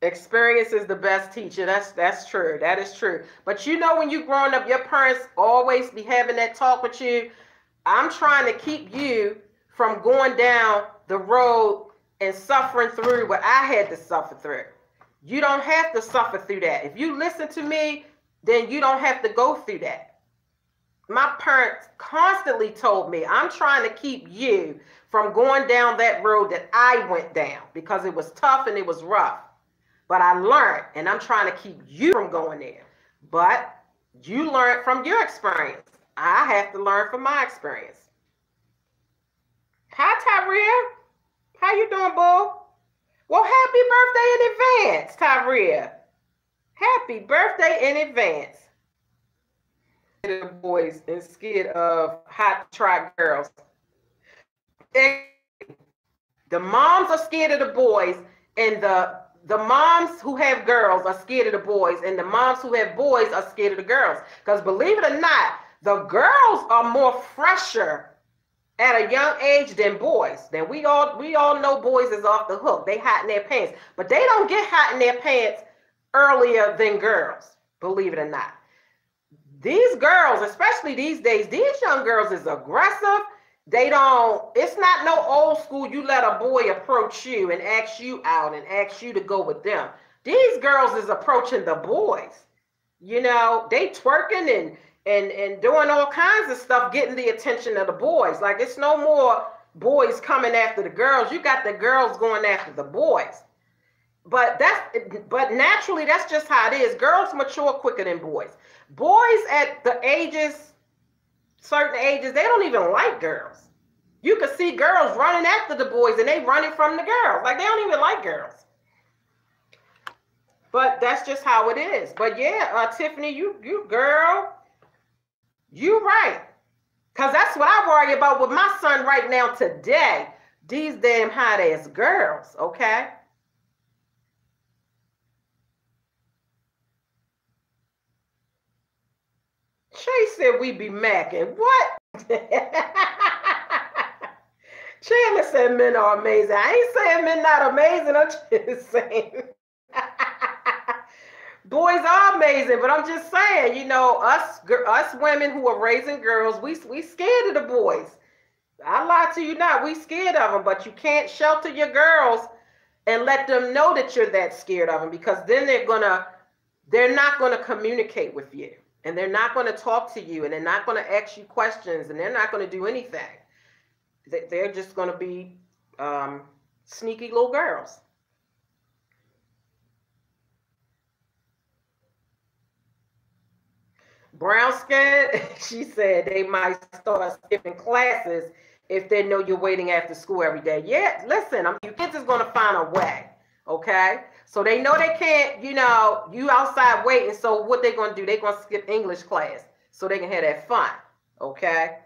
experience is the best teacher. That's true. That is true. But you know, when you growing up, your parents always be having that talk with you. I'm trying to keep you from going down the road and suffering through what I had to suffer through. You don't have to suffer through that. If you listen to me, then you don't have to go through that. My parents constantly told me, I'm trying to keep you from going down that road that I went down because it was tough and it was rough. But I learned, and I'm trying to keep you from going there. But you learned from your experience. I have to learn from my experience. Hi, Tyria. How you doing, boo? Well, happy birthday in advance, Tyria. Happy birthday in advance. The boys and scared of hot track girls. And the moms are scared of the boys, and the moms who have girls are scared of the boys, and the moms who have boys are scared of the girls. Because believe it or not, the girls are more fresher at a young age than boys. Then we all know boys is off the hook. They hot in their pants, but they don't get hot in their pants earlier than girls, believe it or not. These girls, especially these days, these young girls is aggressive. It's not no old school, you let a boy approach you and ask you out and ask you to go with them. These girls is approaching the boys. You know, they twerking and doing all kinds of stuff, getting the attention of the boys. Like, it's no more boys coming after the girls. You got the girls going after the boys. But naturally, that's just how it is. Girls mature quicker than boys. Boys at the ages, certain ages, they don't even like girls. You can see girls running after the boys and they running from the girls. Like, they don't even like girls. But that's just how it is. But yeah, Tiffany, you girl, you right. Because that's what I worry about with my son right now today. These damn hot ass girls, okay? Shay said we be macking. What? Chandler said men are amazing. I ain't saying men not amazing. I'm just saying boys are amazing. But I'm just saying, you know, us women who are raising girls, we scared of the boys. I lie to you not. We scared of them, but you can't shelter your girls and let them know that you're that scared of them, because then they're not gonna communicate with you, and they're not gonna talk to you, and they're not gonna ask you questions, and they're not gonna do anything. They're just gonna be sneaky little girls. Brown skin, she said they might start skipping classes if they know you're waiting after school every day. Yeah, listen, you kids is gonna find a way, okay? So they know they can't, you outside waiting. So what they gonna do? They gonna skip English class so they can have that fun, okay?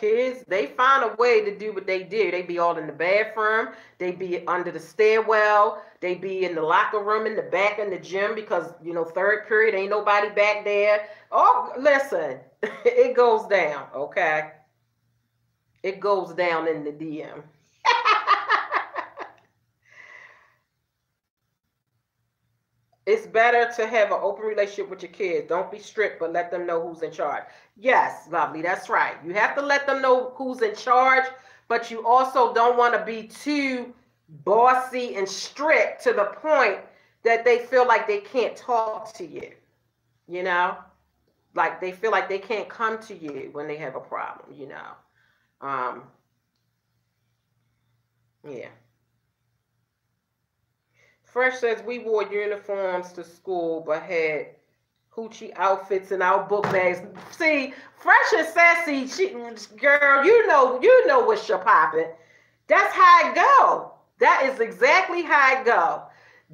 Kids, they find a way to do what they do. They be all in the bathroom. They be under the stairwell. They be in the locker room in the back in the gym because, third period, ain't nobody back there. Oh, listen, it goes down, okay? It goes down in the DM. It's better to have an open relationship with your kids. Don't be strict, but let them know who's in charge. Yes, lovely. That's right. You have to let them know who's in charge, but you also don't want to be too bossy and strict to the point that they feel like they can't talk to you. Like they feel like they can't come to you when they have a problem, Yeah. Fresh says we wore uniforms to school but had hoochie outfits in our book bags. See, Fresh and Sassy, girl, you know what's your poppin'. That's how it go. That is exactly how it go.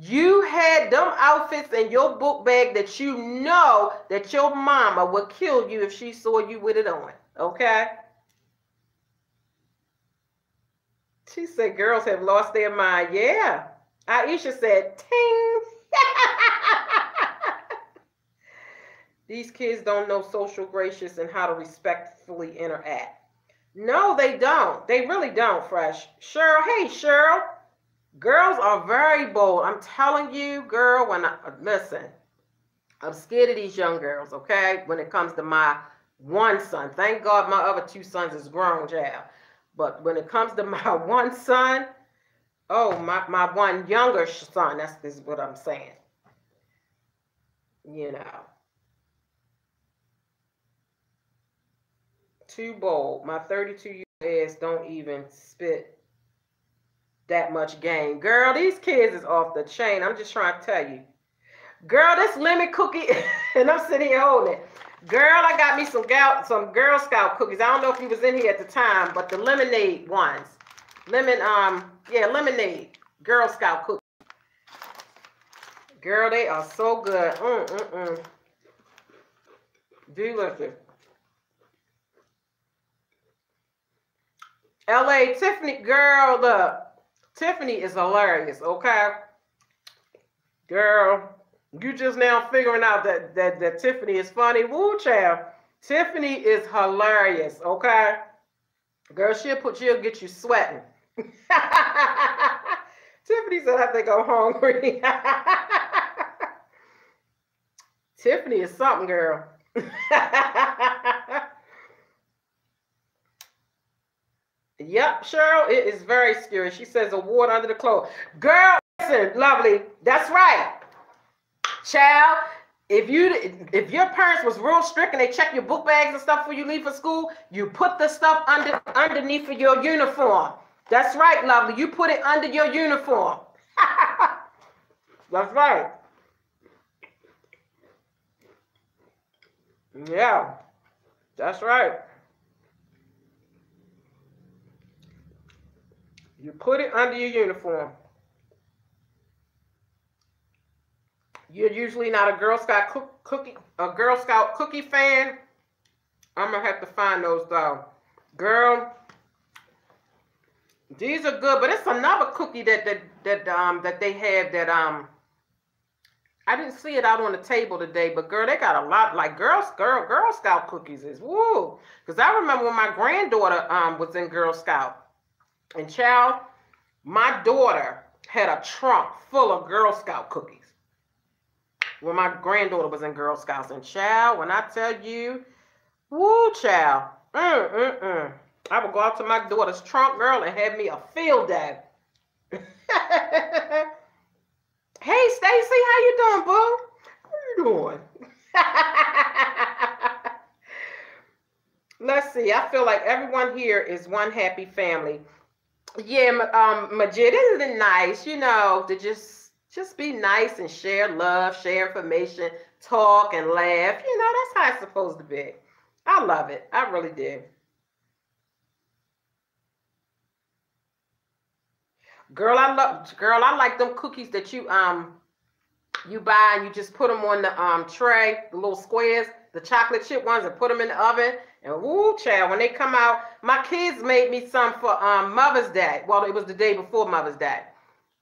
You had them outfits in your book bag that you know that your mama would kill you if she saw you with it on. Okay? She said girls have lost their mind. Yeah. Aisha said, ting. These kids don't know social gracious and how to respectfully interact. No, they don't. They really don't, Fresh. Cheryl, hey, Cheryl. Girls are very bold. I'm telling you, girl, listen, I'm scared of these young girls, okay? When it comes to my one son. Thank God my other two sons is grown, child. But when it comes to my one son, oh, my one younger son, this is what I'm saying. Too bold. My 32-year-old ass don't even spit that much game. Girl, these kids is off the chain. I'm just trying to tell you. Girl, this lemon cookie, and I'm sitting here holding it. Girl, I got me some Girl Scout cookies. I don't know if he was in here at the time, but the lemonade ones. Lemonade. Girl Scout cookies. Girl, they are so good. Delicious. LA, Tiffany, girl, look. Tiffany is hilarious, okay? Girl, you just now figuring out that Tiffany is funny. Woo, child. Tiffany is hilarious, okay? Girl, she'll get you sweating. Tiffany said, I think I'm hungry. Tiffany is something, girl. Yep, Cheryl, it is very scary. She says award under the clothes. Girl, listen, lovely. That's right. Child, if your parents was real strict and they check your book bags and stuff before you leave for school, you put the stuff underneath of your uniform. That's right, lovely. You put it under your uniform. That's right. Yeah, that's right. You put it under your uniform. You're usually not a Girl Scout cookie fan. I'm gonna have to find those though. Girl, these are good, but it's another cookie that they have that I didn't see it out on the table today, but girl, they got a lot like Girl Scout cookies is woo. Because I remember when my granddaughter was in Girl Scout. And child, my daughter had a trunk full of Girl Scout cookies when my granddaughter was in Girl Scouts. And child, when I tell you, Woo, child. I would go out to my daughter's trunk, girl, and have me a field day. Hey, Stacy, how you doing, boo? How you doing? Let's see. I feel like everyone here is one happy family. Yeah, Majid, isn't it nice, you know, to just be nice and share love, share information, talk and laugh. You know, that's how it's supposed to be. I love it. I really do. Girl, I like them cookies that you buy and you just put them on the tray, the little squares, the chocolate chip ones, and put them in the oven. And woo, child, when they come out, my kids made me some for Mother's Day. Well, it was the day before Mother's Day.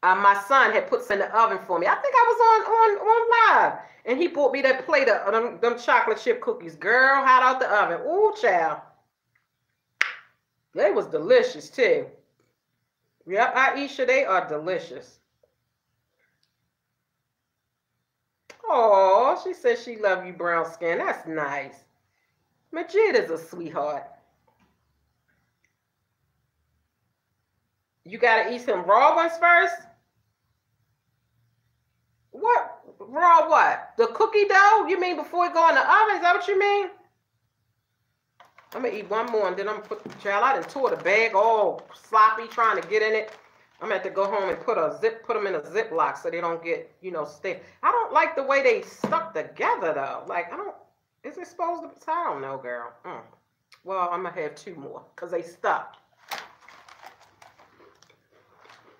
My son had put some in the oven for me. I think I was on live, and he bought me that plate of them chocolate chip cookies. Girl, hot out the oven. Ooh, child, they was delicious too. Yep, Aisha, they are delicious. Oh, she says she love you, brown skin. That's nice. Majid is a sweetheart. You gotta eat some raw ones first? What? Raw what? The cookie dough? You mean before it go in the oven? Is that what you mean? I'm gonna eat one more and then I'm gonna put the child. I done tore the bag all sloppy trying to get in it. I'm gonna have to go home and put them in a Ziploc so they don't get, you know, stick. I don't like the way they stuck together though. Like is it supposed to? I don't know, girl. Well, I'm gonna have two more because they stuck.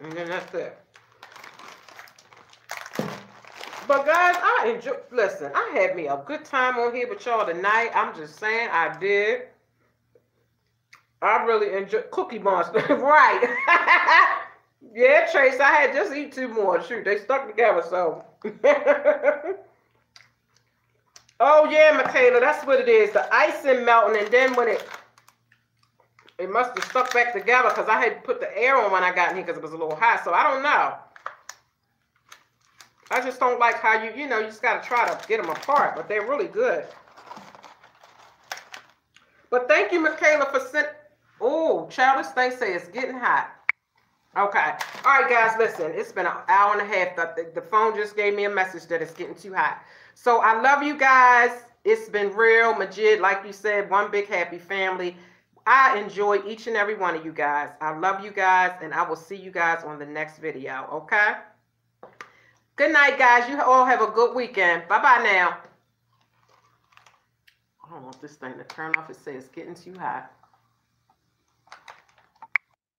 And then that's it. But guys, listen, I had me a good time on here with y'all tonight. I'm just saying, I did. I really enjoyed Cookie Monster. Right. Yeah, Trace, I had just eat two more. Shoot, they stuck together, so. Oh, yeah, Michaela, that's what it is. The icing melting, and then when it must have stuck back together because I had put the air on when I got in here because it was a little hot, so I don't know. I just don't like how you know, you just got to try to get them apart, but they're really good. But thank you, Michaela, for sending. Oh, child, this thing says it's getting hot. Okay. All right, guys, listen. It's been an hour and a half. The phone just gave me a message that it's getting too hot. So I love you guys. It's been real. Majid, like you said, one big happy family. I enjoy each and every one of you guys. I love you guys, and I will see you guys on the next video, okay? Good night, guys. You all have a good weekend. Bye-bye now. I don't want this thing to turn off. It says it's getting too hot.